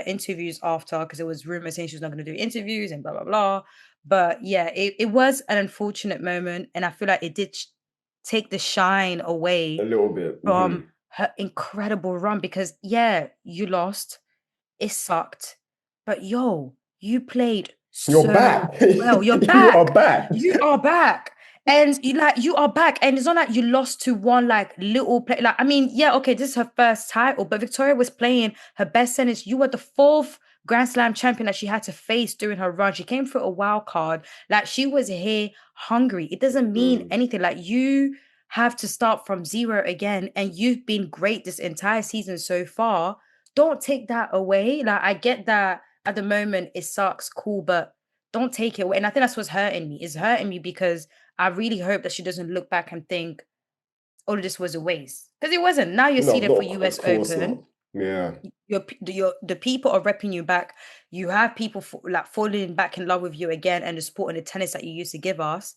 interviews after, because there was rumors saying she was not going to do interviews and blah, blah, blah. But yeah, it was an unfortunate moment. And I feel like it did take the shine A away little bit. from Hmm. her incredible run, because yeah, you lost. It sucked. But yo, you played You're so back. well. You're You are back. back. You are back. And you are back. And it's not like you lost to one like little play. Like, I mean, yeah, okay, this is her first title, but Victoria was playing her best tennis. You were the fourth Grand Slam champion that she had to face during her run. She came through a wild card. Like she was here hungry. It doesn't mean Mm. anything. Like you have to start from zero again. And you've been great this entire season so far. Don't take that away. Like I get that at the moment it sucks, cool, but don't take it away. And I think that's what's hurting me. It's hurting me because I really hope that she doesn't look back and think all of this was a waste. Because it wasn't. Now you're No, seated for not, US of course not. Open. Yeah. The people are repping you back. You have people like falling back in love with you again and the sport and the tennis that you used to give us.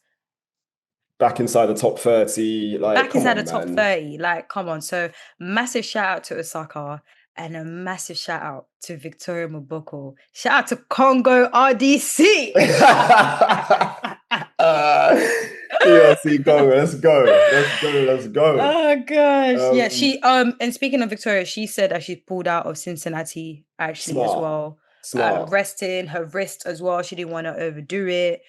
Back inside the top 30. Like, Back come inside the on, top man. 30. Like, come on. So massive shout out to Osaka and a massive shout out to Victoria Mboko. Shout out to Congo RDC. DRC Congo, let's go. Let's go. Let's go. Oh gosh. Yeah, Um, she and speaking of Victoria, she said that she pulled out of Cincinnati actually as smart. well. Smart. Resting her wrist as well. She didn't want to overdo it.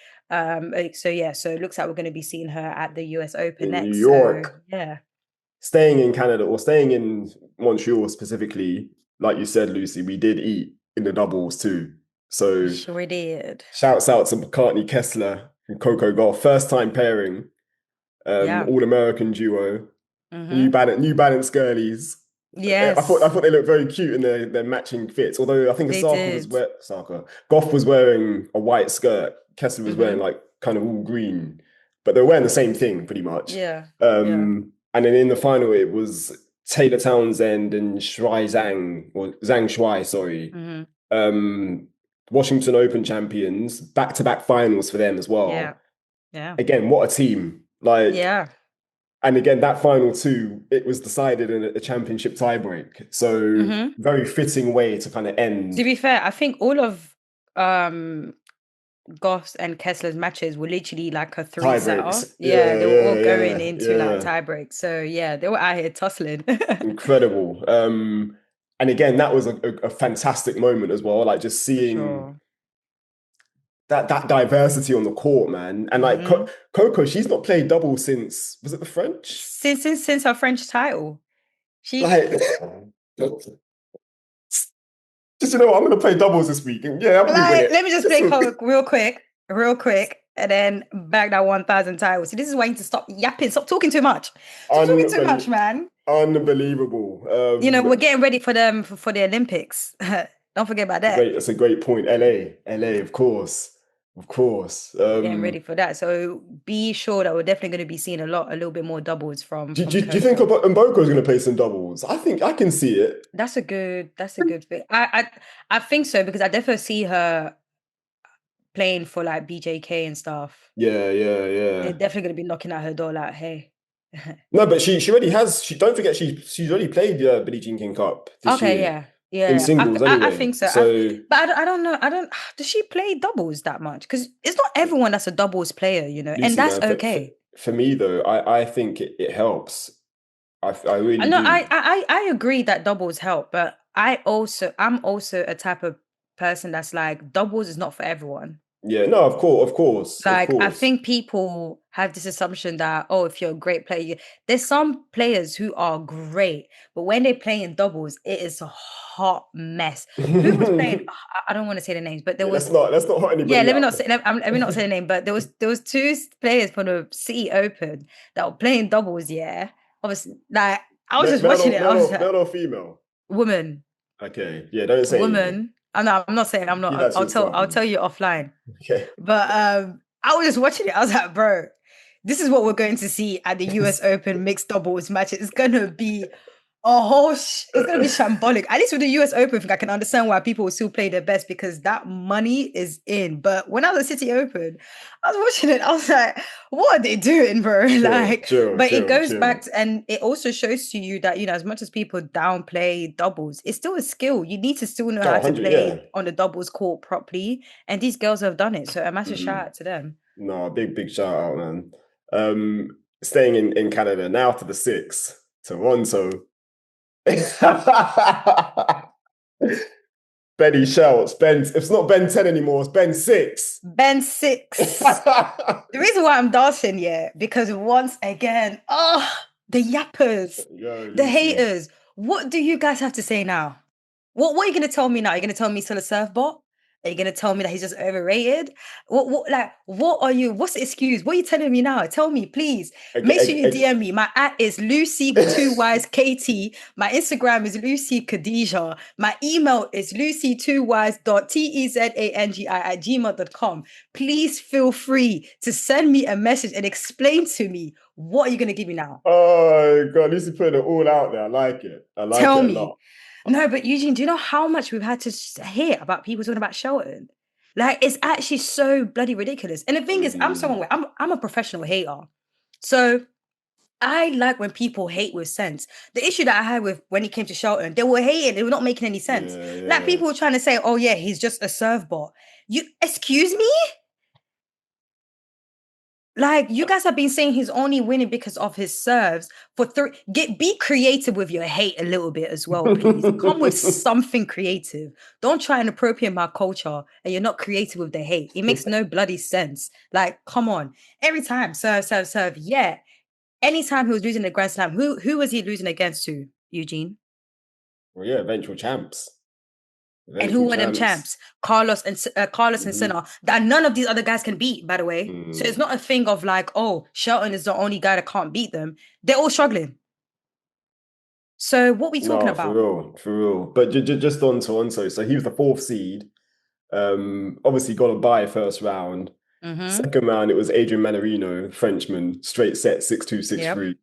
So yeah, so it looks like we're going to be seeing her at the US Open In New next. So York. yeah. Staying in Canada or staying in Montreal specifically, like you said, Lucy, we did eat in the doubles too. So Sure did. shouts out to McCartney, Kessler, and Coco Gauff. First time pairing, Yeah. all American duo, Mm-hmm. New Balance girlies. I Yes, thought they looked very cute in their matching fits. Although I think they did. Goff was wearing a white skirt, Kessler was wearing Mm-hmm. like kind of all green, but they were wearing the same thing pretty much. Yeah. Yeah. And then in the final, it was Taylor Townsend and Zhang Shuai, sorry. Mm-hmm. Um, Washington Open champions, back-to-back finals for them as Yeah. well. Yeah. Again, what a team! Like, Yeah. and again, that final two, it was decided in a championship tiebreak. So Mm-hmm. very fitting way to kind of To end be fair, I think all of Gauff's and Kessler's matches were literally like a three setter. tiebreaks. Yeah, they were all going Yeah, into like yeah. tie breaks. So yeah, they were out here tussling. Incredible. And again, that was a fantastic moment as well. Like just For seeing sure. that diversity on the court, man. And like Hmm. Coco, she's not played double since, was it the French? Since her French title, she Like, just you know what, I'm gonna play doubles this week. And yeah, I'm gonna win like. it. Let me just play Coco real quick, and then bag that 1,000 titles. See, this is why you need to stop yapping. Stop talking too much. Stop talking too much, man. Unbelievable. We're getting ready for them for the Olympics. Don't forget about that. That's a great point. LA, of course, of course. Getting ready for that. So be sure that we're definitely going to be seeing a little bit more doubles from do you think Coco. Mboko is going to play some doubles? I think I can see it. That's a good thing. I think so because I definitely see her playing for like BJK and stuff. Yeah, yeah, They're yeah. definitely going to be knocking at her door like, hey. No, but she already has. She don't forget she's already played the Billie Jean King Cup this Okay, year yeah. in Yeah, singles I anyway. think so. So But I don't know. I don't. Does she play doubles that much? Because it's not everyone that's a doubles player, and Lucy, that's man, okay. for me though, I think it helps. I I really know. do. I agree that doubles help, but I'm also a type of person that's like doubles is not for everyone. Yeah, no, of course, of Like, I course. think people have this assumption that, oh, if you're a great player, there's some players who are great, but when they play in doubles, it is a hot mess. Who was playing? Yeah, I don't want to say the names, but there was, let's not hurt yeah, anybody let me up. not say, let me not say the name, but there was two players from the City Open that were playing doubles. Yeah, obviously, like I was just watching it. I was like, Male or female? woman, Okay, yeah, don't say anything. woman. I'm not saying I'm not. Keep that to I'll yourself. tell you offline. Okay. But I was just watching it. I was like, bro, this is what we're going to see at the US Open mixed doubles match. It's gonna be it's gonna be shambolic. At least with the US Open, I think I can understand why people will still play their best because that money is in. But when I was at City Open, I was watching it. I was like, what are they doing, bro? Like, but it goes back Chill. to, and it also shows to you that as much as people downplay doubles, it's still a skill. You need to still know Oh, how to 100, play yeah. on the doubles court properly. And these girls have done it. So a massive shout out to them. No, big shout out, man. Staying in Canada now to the six, Toronto. Benny Shelts. If it's not Ben 10 anymore, it's Ben 6. Ben 6. The reason why I'm dancing, because once again, the yappers, the haters. What do you guys have to say now? What are you going to tell me now? You're going to tell me he's still a surfbot? Are you going to tell me that he's just overrated? What's the excuse? What are you telling me now? Tell me, please. Make sure you DM me. My @ is Lucy2WiseKT. My Instagram is Lucy Khadija. My email is lucy2wise.tezangi@gmail.com. Please feel free to send me a message and explain to me what are you going to give me now? Oh, God, Lucy putting it all out there. I like it. Tell it me. a lot. No, but Eugene, do you know how much we've had to hear about people talking about Shelton? Like, it's actually so bloody ridiculous. And the thing is, I'm a professional hater. So I like when people hate with sense. The issue that I had with when it came to Shelton, they were hating. They were not making any sense. Like, people were trying to say, oh, yeah, he's just a serve bot. Excuse me? Like, you guys have been saying he's only winning because of his serves for be creative with your hate a little bit as well, please. Come with something creative. Don't try and appropriate my culture and you're not creative with the hate. It makes no bloody sense. Like, come on. Every time, serve. Yeah. Anytime he was losing the Grand Slam, who was he losing against to, Eugene? Well, yeah, eventual champs. And who were them champs? Carlos and Sinner, that none of these other guys can beat, by the way. So it's not a thing of like, oh, Shelton is the only guy that can't beat them. They're all struggling. So what are we talking about? For real. But just on to so he was the 4th seed. Obviously got a bye first round. Second round, it was Adrian Manarino, Frenchman, straight set 6-2, 6-3. Yep.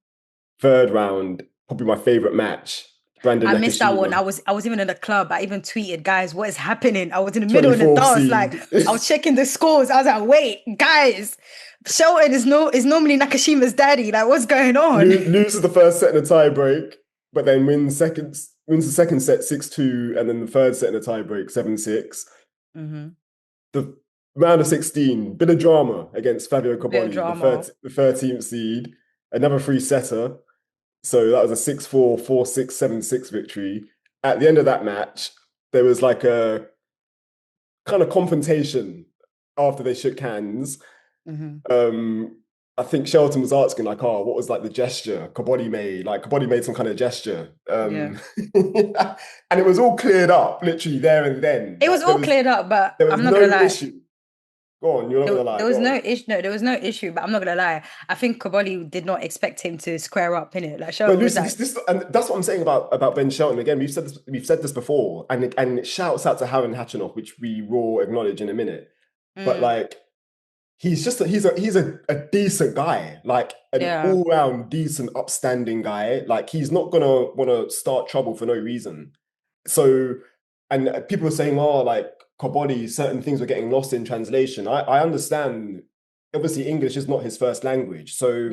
Third round, probably my favorite match. Brandon I missed that one. I was even in the club. I even tweeted, guys, what is happening? I was in the middle of the dance. Seed. Like, I was checking the scores. I was like, wait, guys, Shelton is normally Nakashima's daddy. Like, what's going on? Loses the first set in a tie break, but then wins the second set 6-2, and then the third set in a tie break 7-6. The round of 16, bit of drama against Fabio Carboni, the 13th seed, another 3-setter. So that was a 6-4, 4-6, 7-6 victory. At the end of that match, there was like a kind of confrontation after they shook hands. I think Shelton was asking like, oh, what was like the gesture Carboni made? Like Carboni made some kind of gesture. And it was all cleared up literally there and then. It was all cleared up, but I'm not gonna lie. Issue. Go on, you're not gonna lie. There was no issue. No, there was no issue. But I'm not gonna lie. I think Carboni did not expect him to square up in it. Like, Shelton was like, and that's what I'm saying about Ben Shelton. Again, we've said this before, and it shouts out to Harren Khachanov, which we will acknowledge in a minute. But like, he's a decent guy, like an all-round decent, upstanding guy. Like, he's not gonna want to start trouble for no reason. So, and people are saying, oh, like, Carboni, certain things were getting lost in translation. I understand, obviously English is not his first language. So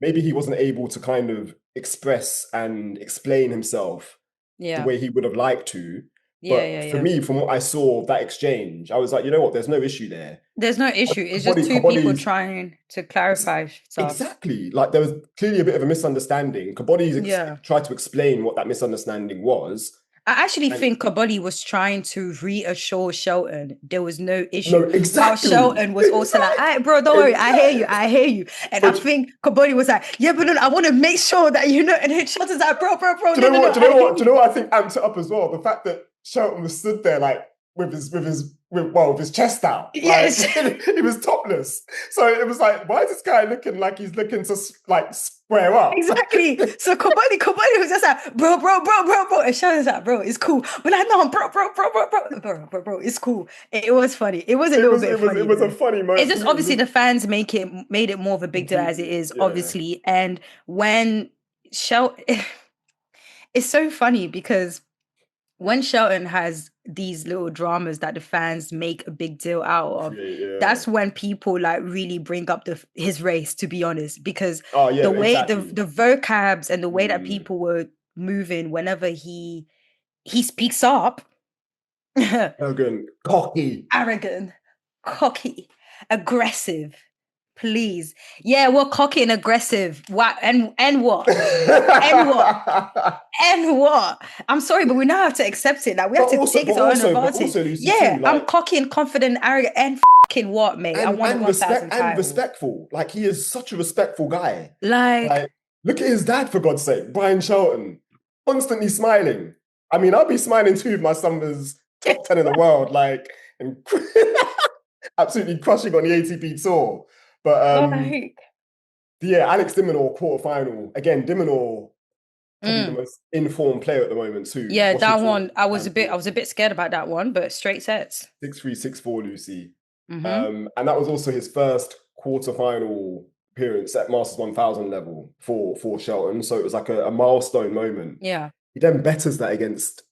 maybe he wasn't able to kind of express and explain himself the way he would have liked to. But for me, from what I saw of that exchange, I was like, you know what, there's no issue there. There's no issue. It's just two people trying to clarify stuff. Exactly. Like, there was clearly a bit of a misunderstanding. Carboni tried to explain what that misunderstanding was. I actually think Carboni was trying to reassure Shelton there was no issue. No, exactly. How Shelton was also like, all right, bro, don't worry, I hear you. And I think Carboni was like, yeah, but no, I want to make sure that you know. And then Shelton's like, bro. Do you know what I think amped it up as well? The fact that Shelton was stood there like with his chest out. Yes. Like, he was topless. So it was like, why is this guy looking like he's looking to like square up? Exactly. So Carboni was just like, bro. And Shelton's like, bro, it's cool. But like, no, bro, it's cool. It was funny. It was a little bit funny. It was a funny moment. It's just obviously the fans made it more of a big deal as it is, obviously. And when Shelton, it's so funny because when Shelton has these little dramas that the fans make a big deal out of, that's when people like really bring up his race, to be honest, because the way the vocabs and the way that people were moving whenever he speaks up. Arrogant, cocky, aggressive. Please. Yeah, we're cocky and aggressive. What and what? And what? And what? I'm sorry, but we now have to accept it. Like we have to take it to our own advantage. Lucy, Yeah, too, I'm like, cocky and confident, arrogant, and fucking what, mate? I won a 1,000 title. respectful. Like, he is such a respectful guy. Like, look at his dad, for God's sake, Brian Shelton, constantly smiling. I mean, I'll be smiling too if my son was top 10 in the world, like, and absolutely crushing on the ATP tour. But like, yeah, Alex de Minaur quarterfinal. Again, de Minaur probably the most informed player at the moment too. yeah, What's your that one. I was champion? a bit scared about that one, but straight sets. 6-3, 6-4, Lucy. Mm-hmm. And that was also his first quarterfinal appearance at Masters 1000 level for Shelton. So it was like a milestone moment. Yeah. He then betters that against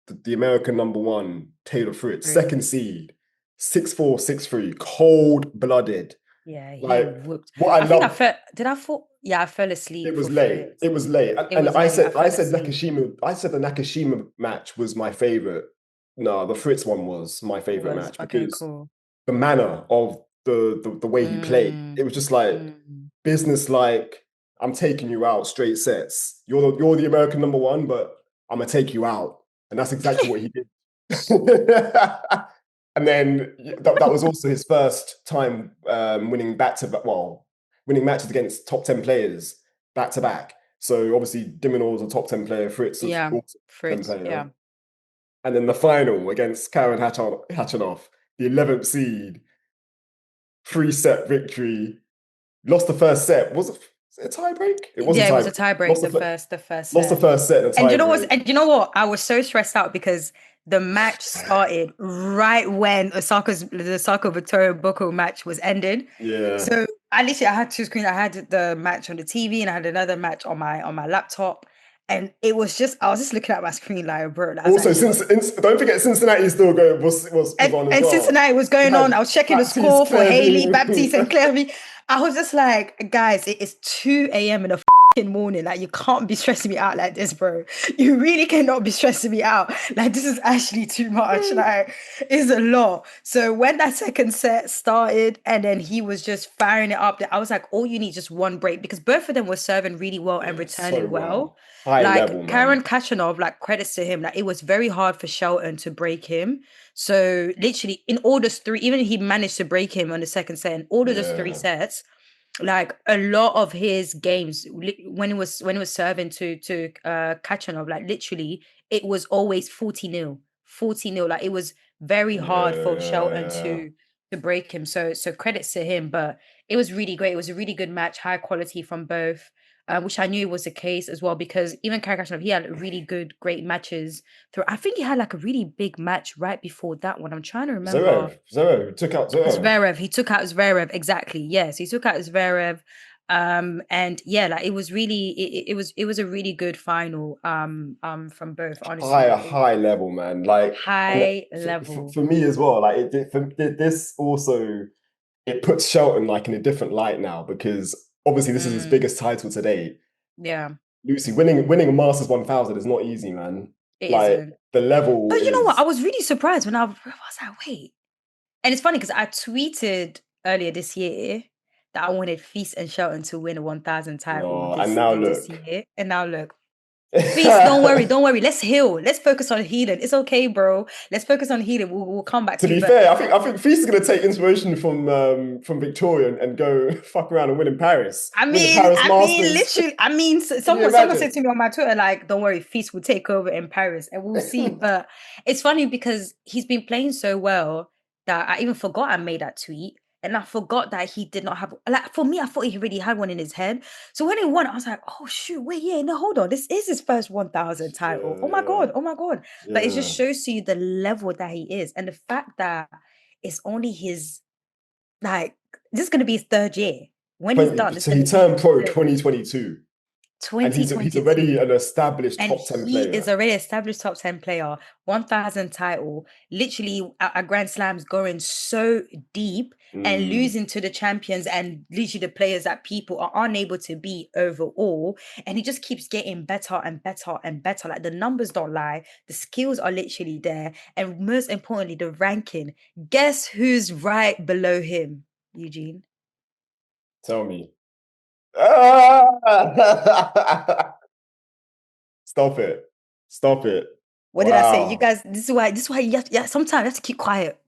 the American number one, Taylor Fritz, second seed, 6-4, 6-3, cold-blooded. Yeah, he Like, whooped. what I think I love. fell. Did I fall? Yeah, I fell asleep. It was for late. Fritz. It was late. It And was I late. said fell asleep. Nakashima. I said the Nakashima match was my favorite. No, the Fritz one was my favorite match Okay, because cool. the manner of the way he played, it was just like business. Like, I'm taking you out straight sets. You're the American number one, but I'm gonna take you out, and that's exactly what he did. And then that was also his first time winning winning matches against top 10 players back to back. So obviously de Minaur was a top 10 player, Fritz was also a top 10 Fritz. player. Yeah. And then the final against Karen Khachanov, the 11th seed, 3-set victory. Lost the first set. Was it a tie break? It was a tie. It was a tie break. The first Lost the first set in a tie and you know break. what? And you know what? I was so stressed out because the match started right when the Osaka Victoria Mboko match was ended. Yeah. So I had two screens. I had the match on the TV and I had another match on my laptop. And I was just looking at my screen like, bro. Also, don't forget Cincinnati still going was on as well. Cincinnati was going on. I was checking the score for Haley, Baptiste, and Claire. I was just like, guys, it is 2 a.m. in the morning. Like, you can't be stressing me out like this, bro. You really cannot be stressing me out. Like, this is actually too much. Like, it's a lot. So when that second set started and then he was just firing it up, I was like, all you need is just one break because both of them were serving really well and returning well. High level, man. Karen Khachanov, like, credits to him. Like, it was very hard for Shelton to break him. So literally in all those three, even if he managed to break him on the second set, in all of those 3 sets, like a lot of his games when it was serving to Khachanov, like literally it was always 40-0. Like it was very hard for Shelton to break him. So credits to him, but it was really great. It was a really good match, high quality from both. Which I knew was the case as well because even Khachanov, he had really great matches through. I think he had like a really big match right before that one. I'm trying to remember. Zverev took out Zverev. He took out Zverev, exactly. Yes, he took out Zverev. And yeah, like it was really it was a really good final from both, honestly. High level, man. Like high level for me as well. Like this also, it puts Shelton like in a different light now because obviously this is his biggest title to date. Yeah. Lucy, winning a Masters 1000 is not easy, man. It isn't. The level. But you know what? I was really surprised when I was like, wait. And it's funny because I tweeted earlier this year that I wanted Feast and Shelton to win a 1000 title this year. And now look. Feast, don't worry. Let's heal. Let's focus on healing. It's okay, bro. Let's focus on healing. We'll come back to be fair, I think Feast is going to take inspiration from Victoria and go fuck around and win in Paris. Literally. Someone said to me on my Twitter, like, don't worry, Feast will take over in Paris and we'll see. But it's funny because he's been playing so well that I even forgot I made that tweet. And I forgot that he did not have, like, for me, I thought he already had one in his head. So when he won, I was like, oh, shoot, wait, yeah, no, hold on. This is his first 1000 title. Yeah. Oh my God. Yeah. But it just shows to you the level that he is. And the fact that it's only his, like, this is going to be his 3rd year. When he's done. So he turned pro 2022. And he's already an established top 10 player. He is already an established top 10 player. 1000 title. Literally, at Grand Slams going so deep and losing to the champions and literally the players that people are unable to beat overall. And he just keeps getting better and better and better. Like, the numbers don't lie. The skills are literally there. And most importantly, the ranking. Guess who's right below him, Eugene? Tell me. Ah! Stop it. Stop it. What did I say? You Wow. guys, this is why you have, yeah, sometimes you have to keep quiet.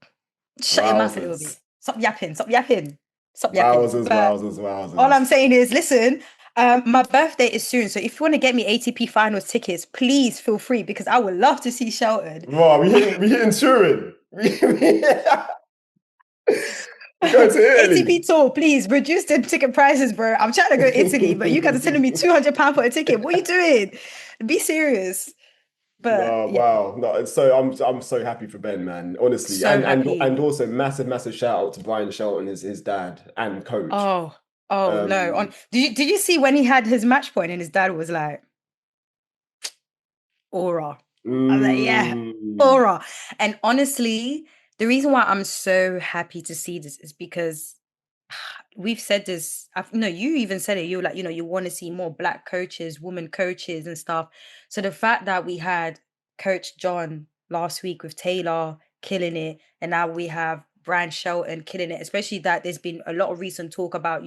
Shut your mouth a little bit. Wowzers. Stop yapping. Stop yapping. Stop yapping. Wowzers, But wowzers, all I'm wowzers. saying is, listen, my birthday is soon. So if you want to get me ATP finals tickets, please feel free because I would love to see Shelton. Wow, we hitting Turin. We going to Italy. ATP tour, please reduce the ticket prices, bro. I'm trying to go to Italy, but you guys are telling me £200 for a ticket. What are you doing? Be serious. But No, yeah, wow. No, so I'm so happy for Ben, man. Honestly. so happy. And also massive shout out to Brian Shelton, his dad and coach. Oh no. Did you see when he had his match point and his dad was like, aura. I'm like, yeah, aura. And honestly, the reason why I'm so happy to see this is because we've said this. No, you even said it. You were like, you want to see more black coaches, women coaches, and stuff. So the fact that we had Coach John last week with Taylor killing it, and now we have Brian Shelton killing it, especially that there's been a lot of recent talk about,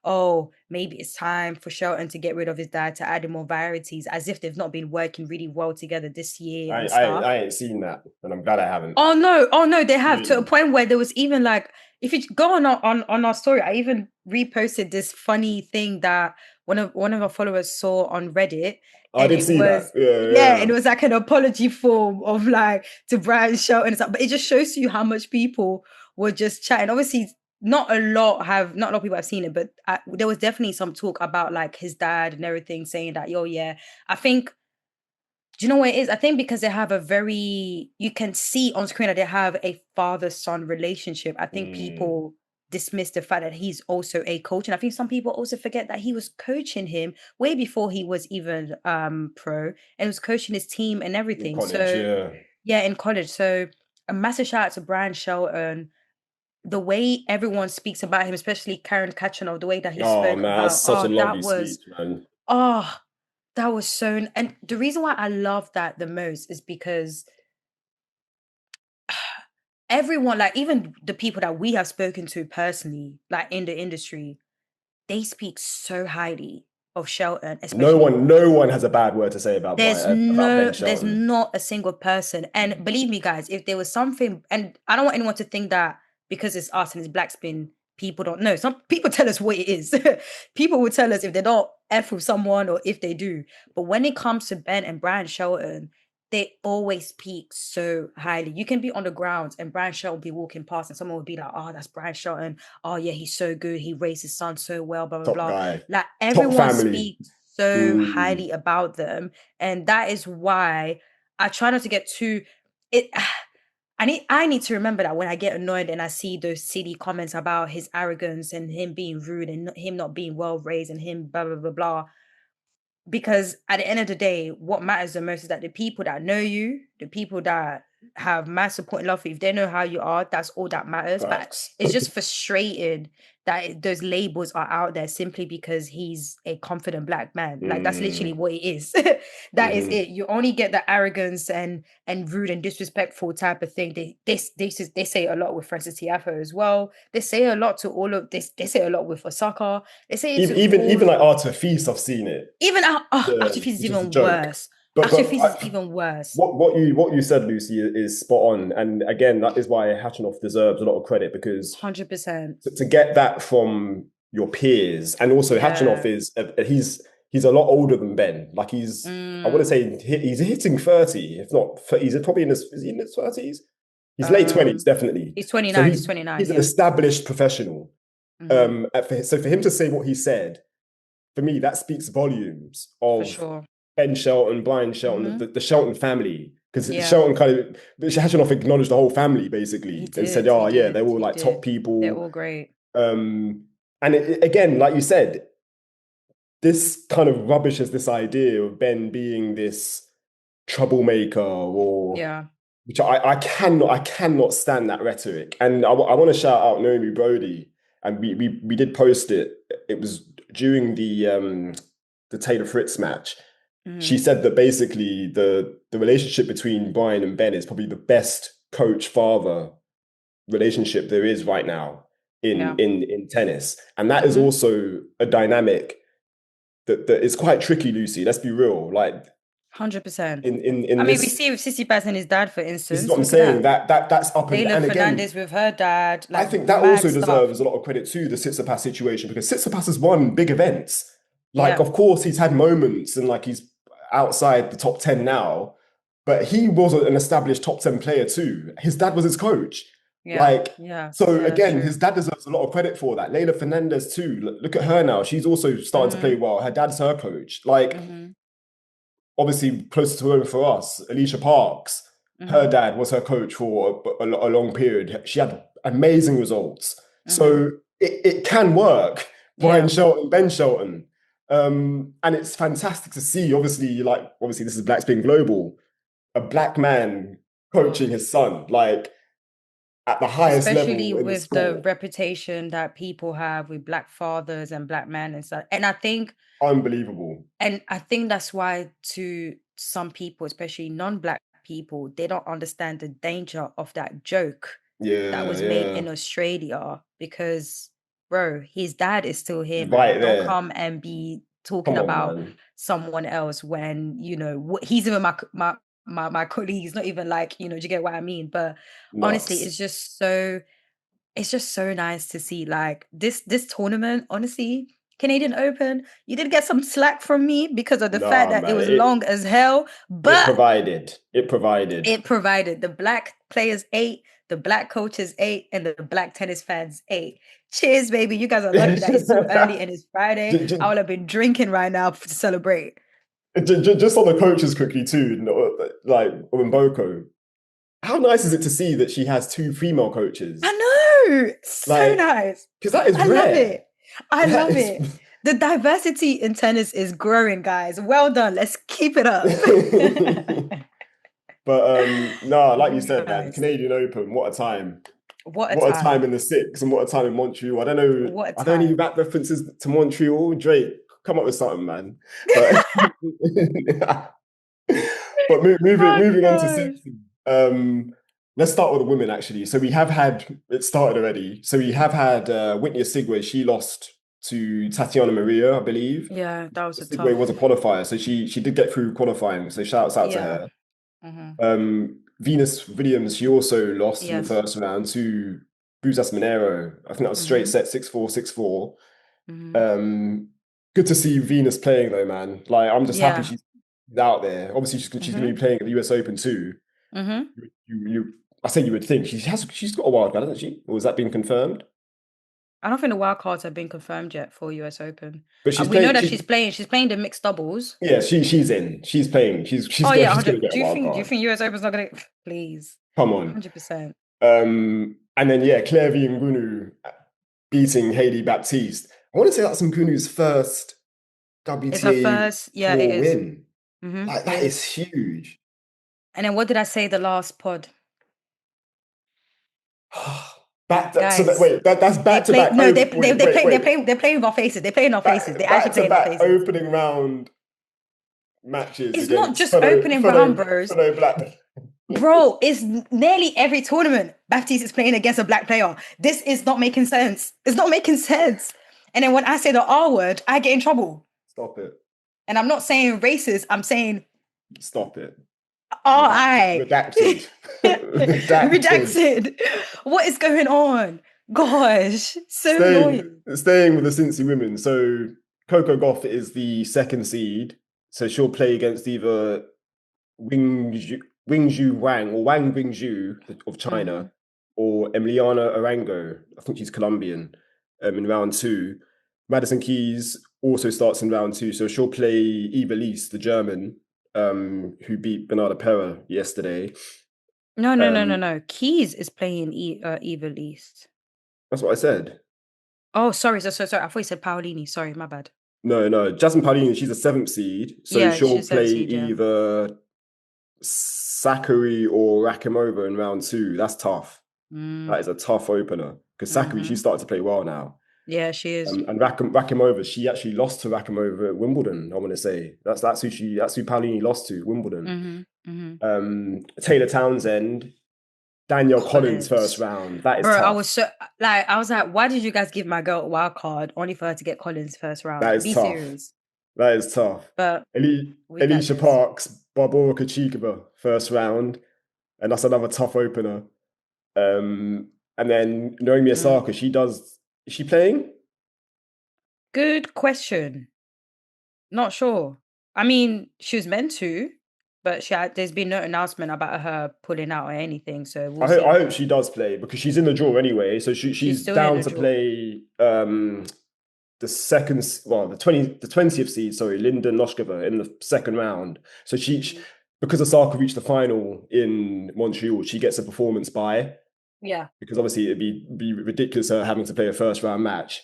oh, maybe it's time for Shelton to get rid of his dad to add in more varieties, as if they've not been working really well together this year and stuff. I ain't seen that, and I'm glad I haven't. Oh no, they have, to a point where there was even like, if you go on our story, I even reposted this funny thing that one of our followers saw on Reddit. I did see that. Yeah. And it was like an apology form of like to Brian Shelton and stuff. But it just shows you how much people were just chatting. Obviously, not a lot of people have seen it, but there was definitely some talk about like his dad and everything, saying that, yeah, I think. Do you know what it is? I think because they have you can see on screen that they have a father-son relationship. I think people dismiss the fact that he's also a coach. And I think some people also forget that he was coaching him way before he was even pro, and was coaching his team and everything. In college, in college. So a massive shout out to Brian Shelton. The way everyone speaks about him, especially Karen Khachanov, the way that he spoke man, about, that's such a lovely speech, man. That was so, and the reason why I love that the most is because everyone, like even the people that we have spoken to personally, like in the industry, they speak so highly of Shelton. Especially no one has a bad word to say about Ben Shelton. There's not a single person. And believe me, guys, if there was something, and I don't want anyone to think that because it's us and it's black spin, people don't know. Some people tell us what it is. People will tell us if they don't F with someone or if they do. But when it comes to Ben and Brian Shelton, they always speak so highly. You can be on the ground and Brian Shelton will be walking past and someone will be like, oh, that's Brian Shelton. Oh, yeah, he's so good. He raised his son so well, blah, blah, Top blah. guy. Like everyone speaks so highly about them. And that is why I try not to get too... I need to remember that when I get annoyed and I see those silly comments about his arrogance and him being rude and him not being well raised and him blah, blah, blah, blah. Because at the end of the day, what matters the most is that the people that know you, the people that have mass support and love for you, if they know how you are, that's all that matters. Facts. But it's just frustrating that those labels are out there simply because he's a confident black man. Like that's literally what it is. That is it. You only get the arrogance and rude and disrespectful type of thing. They say a lot with Francis Tiafoe as well. They say a lot to all of this. They say a lot with Osaka. They say it even like Artifice, I've seen it. Even Artifice is even worse. Artifice is even worse. What you said, Lucy, is spot on. And again, that is why Khachanov deserves a lot of credit, because 100% to get that from your peers, and also Khachanov is he's a lot older than Ben. Like I want to say he's hitting 30, if not, he's probably is he in his 30s? He's late 20s, definitely. He's 29. So he's 29. He's an established professional. So for him to say what he said, for me, that speaks volumes of Ben Shelton, Brian Shelton, the Shelton family. Because Shelton Khachanov acknowledged the whole family, basically, and said, they're all like top people. They're all great. And again, like you said, this kind of rubbishes this idea of Ben being this troublemaker, or which I cannot stand that rhetoric. And I want to shout out Naomi Brody, and we did post it. It was during the Taylor Fritz match. She said that basically the relationship between Brian and Ben is probably the best coach-father relationship there is right now. in tennis. And that is also a dynamic that is quite tricky, Lucy. Let's be real. Like 100%. in I mean, this, we see with Tsitsipas and his dad, for instance. this is what I'm Look saying. at That's up Leylah and again. Fernandez with her dad. I Like, think that mad also stuff. deserves a lot of credit to the Tsitsipas situation, because Tsitsipas has won big events. Like, Yeah. of course, he's had moments and like he's outside the top 10 now, but he was an established top 10 player too. His dad was his coach. Yeah. So that's again, true. his dad deserves a lot of credit for that. Leylah Fernandez too. Look at her now. She's also starting to play well. Her dad's her coach. Like, obviously closer to home for us, Alicia Parks, her dad was her coach for a long period. She had amazing results. So it can work. Brian Shelton, Ben Shelton. And it's fantastic to see, obviously this is Black Spin Global, a black man coaching his son, like at the highest Especially level in the with the sport. reputation that people have with black fathers and black men and stuff. And I think Unbelievable. And I think that's why to some people, especially non-black people, they don't understand the danger of that joke that was made in Australia, because, bro, his dad is still here, man. Right Don't there. come and be talking Come on, about man. someone else when, he's even my colleague. He's not even like, do you get what I mean? But honestly, Nuts. it's just so nice to see, like, this tournament. Honestly, Canadian Open, you did get some slack from me because of the fact that it Man, was long as hell, it but provided. it provided. The black players ate, the black coaches ate, and the black tennis fans ate. Cheers, baby. You guys are lucky that it's too early and it's Friday. I would have been drinking right now to celebrate. Just on the coaches quickly too, like Mboko. How nice is it to see that she has 2 female coaches? I know. So nice. Because that is rare. Love it. I love it. The diversity in tennis is growing, guys. Well done. Let's keep it up. But no, like you said, man, Canadian Open, what a time. What a time in the 6 and what a time in Montreal. I don't know. Are there any rap references to Montreal? Drake, come up with something, man. But, but moving on to 6. Let's start with the women, actually. So we have had, it started already. So we have had Whitney Osigwe. She lost to Tatiana Maria, I believe. Yeah, that was Osigwe was a qualifier, so she did get through qualifying. So shouts out to her. Venus Williams, she also lost in the first round to Buzas Monero. I think that was straight set 6-4, 6-4. Good to see Venus playing though, man. Like, I'm just happy she's out there. Obviously, she's going to be playing at the US Open too. I say you would think she's got a wild card, hasn't she? Or has that been confirmed? I don't think the wild cards have been confirmed yet for US Open. But we know that she's playing. She's playing the mixed doubles. Yeah, she's in. She's playing. She's oh yeah, she's gonna get do a you wild think? card. Do you think US Open's not gonna? Please, come on, 100%. And then Claire Ngunu beating Hailey Baptiste. I want to say that's Ngunu's first WTA it's her first, yeah, it is. win. Like, that is huge. And then what did I say the last pod? That's back to back. No, they're playing with our faces. They're playing our faces. They actually play in our faces. Opening round matches. It's not just opening round, bros. Bro, it's nearly every tournament Baptiste is playing against a black player. This is not making sense. It's not making sense. And then when I say the R word, I get in trouble. Stop it. And I'm not saying racist. I'm saying stop it. Redacted. Redacted. What is going on? Gosh, annoying. Staying with the Cincy women. So Coco Gauff is the 2nd seed. So she'll play against either Wingzhu Wang or Wang Wingzhu of China or Emiliana Arango. I think she's Colombian in round 2. Madison Keys also starts in round 2. So she'll play Eva Lise, the German, who beat Bernarda Pera yesterday. No. Keys is playing Eva Lise. That's what I said. Oh, sorry. I thought you said Paolini. Sorry, my bad. No. Jasmine Paolini, she's a 7th seed. So she'll play either Sakkari or Rakhimova in round 2. That's tough. That is a tough opener. Because Sakkari, she's started to play well now. Yeah, she is. And Rakhimova, she actually lost to Rakhimova at Wimbledon, I want to say. That's who Paolini lost to, Wimbledon. Taylor Townsend Danielle Collins first round. That is Bro, tough. I was like, why did you guys give my girl a wild card only for her to get Collins first round? That is Be tough. serious. That is tough. But Alicia Parks, Barbora Krejcikova first round, and that's another tough opener. And then Naomi Osaka, is she playing? Good question. Not sure. I mean, she was meant to, but there's been no announcement about her pulling out or anything. So we'll see. I hope she does play because she's in the draw anyway. So she's down to play the 20th seed, Linda Noskova in the second round. So she because Osaka reached the final in Montreal, she gets a performance bye. Yeah. Because obviously it'd be ridiculous her having to play a first round match.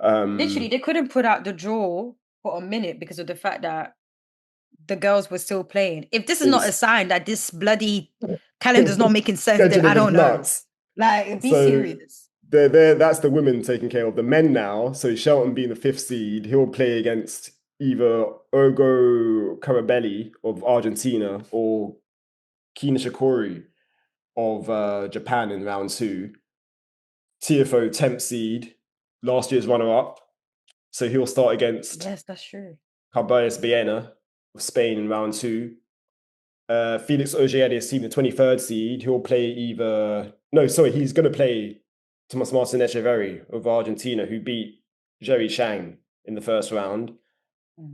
Literally, they couldn't put out the draw for a minute because of the fact that the girls were still playing. If this is not a sign that this bloody calendar's not making sense, then I don't know. Like, be serious. That's the women taking care of the men now. So Shelton being the 5th seed, he'll play against either Ogo Carabelli of Argentina or Kina Shikori of Japan in round 2. TFO 10th seed, last year's runner-up. So he'll start against that's true. Carballes Baena of Spain in round 2. Felix Auger-Aliassime, the 23rd seed, he'll play he's going to play Tomas Martin Echeverry of Argentina, who beat Jerry Zhang in the first round.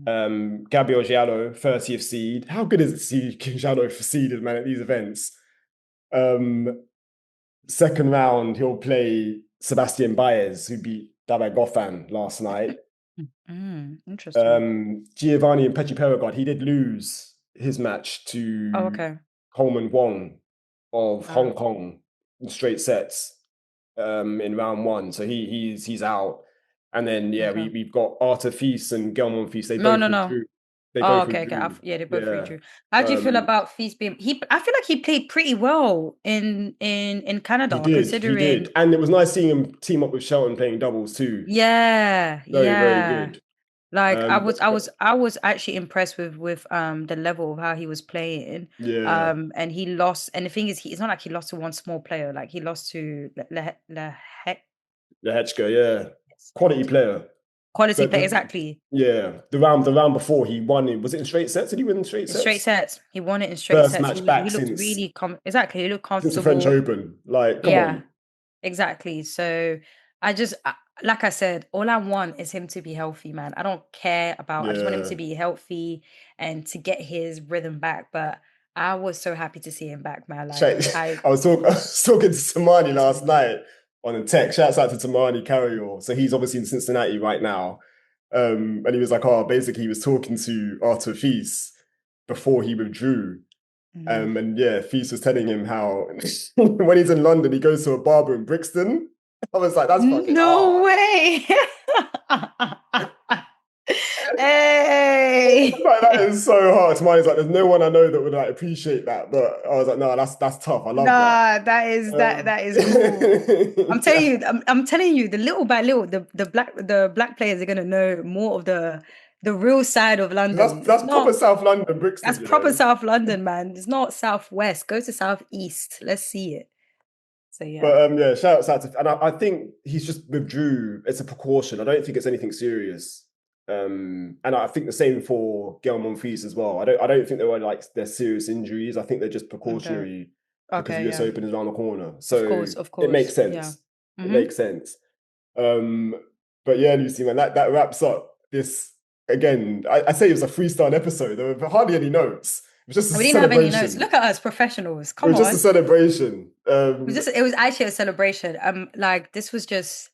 Gabriel Giallo, 30th seed. How good is it to see Giallo seeded, man, at these events? Second round, he'll play Sebastian Baez, who beat David Goffin last night. Interesting. Giovanni and Petri Perregard, he did lose his match to Coleman Wong of Hong Kong in straight sets in round 1. So he's out. And then we've got Arthur Feast and Gelman Feast. They both withdrew. They both withdrew. They both withdrew. How do you feel about Feast being? I feel like he played pretty well in Canada. He did, and it was nice seeing him team up with Shelton playing doubles too. Yeah, very good. Like I was actually impressed with the level of how he was playing. Yeah. And he lost. And the thing is, it's not like he lost to one small player. Like he lost to Lehechka. Yeah, quality player. Quality player, exactly. Yeah, the round before he won it. Was it in straight sets? Did he win in straight sets? Straight sets. He won it in straight sets. First match back he looked really exactly. He looked comfortable. Since the French Open, like come on. Exactly. So I just like I said, all I want is him to be healthy, man. I don't care about. I just want him to be healthy and to get his rhythm back. But I was so happy to see him back, man. Like I was talking to Tamani last night on a text. Shouts out to Tamani Carrier. So he's obviously in Cincinnati right now. And he was like, basically he was talking to Arthur Feast before he withdrew. And Feast was telling him how when he's in London, he goes to a barber in Brixton. I was like, that's fucking no way. Hey, like, that is so hard. Tamani's like, there's no one I know that would like appreciate that. But I was like, no, that's tough. I love that. That is cool. I'm telling you, the little by little, the black players are gonna know more of the real side of London. That's proper South London, Brixton. That's proper South London, man. It's not Southwest. Go to Southeast. Let's see it. So But shouts out to, and I think he's just withdrew. It's a precaution. I don't think it's anything serious. And I think the same for Gelman Feast as well. I don't think they were like they're serious injuries. I think they're just precautionary because the US Open is around the corner. So of course. It makes sense. Yeah. It makes sense. But yeah, Lucy, man, that wraps up this again. I say it was a freestyle episode. There were hardly any notes. It was just we didn't have any notes. Look at us, professionals. Come on. It was just a celebration. It was actually a celebration. Like this was just.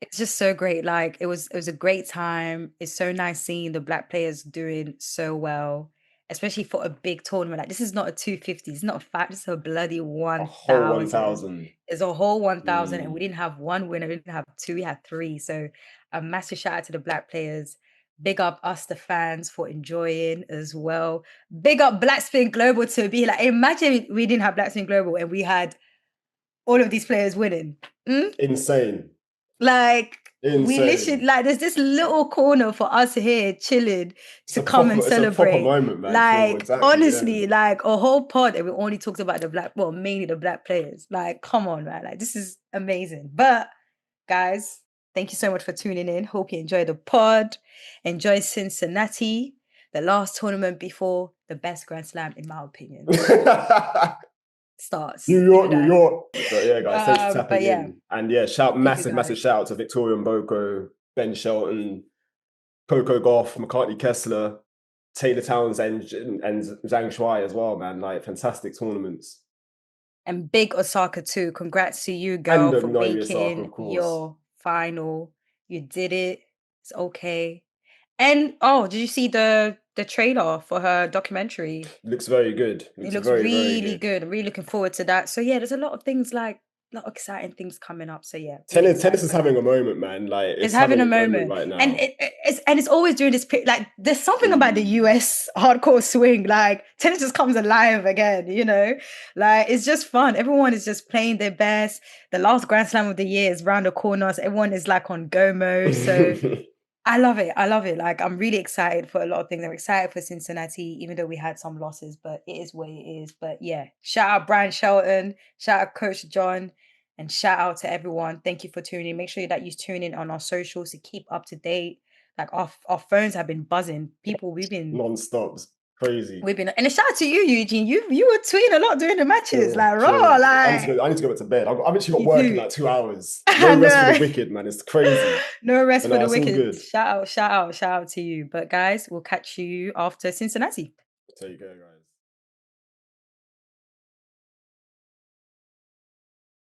It's just so great. Like it was a great time. It's so nice seeing the black players doing so well, especially for a big tournament. Like this is not a 250. It's not a 5. It's a bloody 1,000. A whole 1,000. It's a whole 1,000, and we didn't have one winner. We didn't have 2. We had 3. So a massive shout out to the black players. Big up us, the fans, for enjoying as well. Big up Black Spin Global to be like. Imagine we didn't have Black Spin Global and we had all of these players winning. Insane. Like We literally, Insane. like, there's this little corner for us here chilling to come and It's a proper celebrate. moment, man. Like, Exactly, honestly, yeah. like a whole pod and we only talked about mainly the black players. Like, come on, man. Like, this is amazing. But guys, thank you so much for tuning in. Hope you enjoyed the pod. Enjoy Cincinnati, the last tournament before the best Grand Slam, in my opinion, starts. New You know York, New that. York. But yeah, guys, thanks for But tapping yeah, in. And yeah, massive guys. shout out to Victoria Mboko, Ben Shelton, Coco Gauff, McCartney Kessler, Taylor Townsend, and Zhang Shuai as well, man. Like, fantastic tournaments. And big Osaka too. Congrats to you, girl, And for Naomi Osaka, making of course. your final. You did it. It's okay. And oh, did you see the trailer for her documentary? Looks very good. It looks very, really very good. I'm really looking forward to that. So yeah, there's a lot of things, like a lot of exciting things coming up. So yeah, really Tennis is excited. having a moment, man. Like, It's having a moment right now. and it's always during this period. Like, there's something about the US hardcore swing. Like, tennis just comes alive again, you know. Like, it's just fun. Everyone is just playing their best. The last Grand Slam of the year is round the corner, so everyone is like on go mode. So I love it. Like, I'm really excited for a lot of things. I'm excited for Cincinnati, even though we had some losses, but it is what it is. But yeah, shout out Brian Shelton, shout out Coach John, and shout out to everyone. Thank you for tuning in. Make sure that you tune in on our socials to keep up to date. Like, our phones have been buzzing. People, we've been non-stop. Crazy. And a shout out to you, Eugene. You were tweeting a lot during the matches. Like, raw, like I need to go back to bed. I've actually got work in like 2 hours. I No rest for know. the wicked, man. It's crazy. No rest But for no, the it's all wicked. good. Shout out to you. But guys, we'll catch you after Cincinnati. There you go, guys.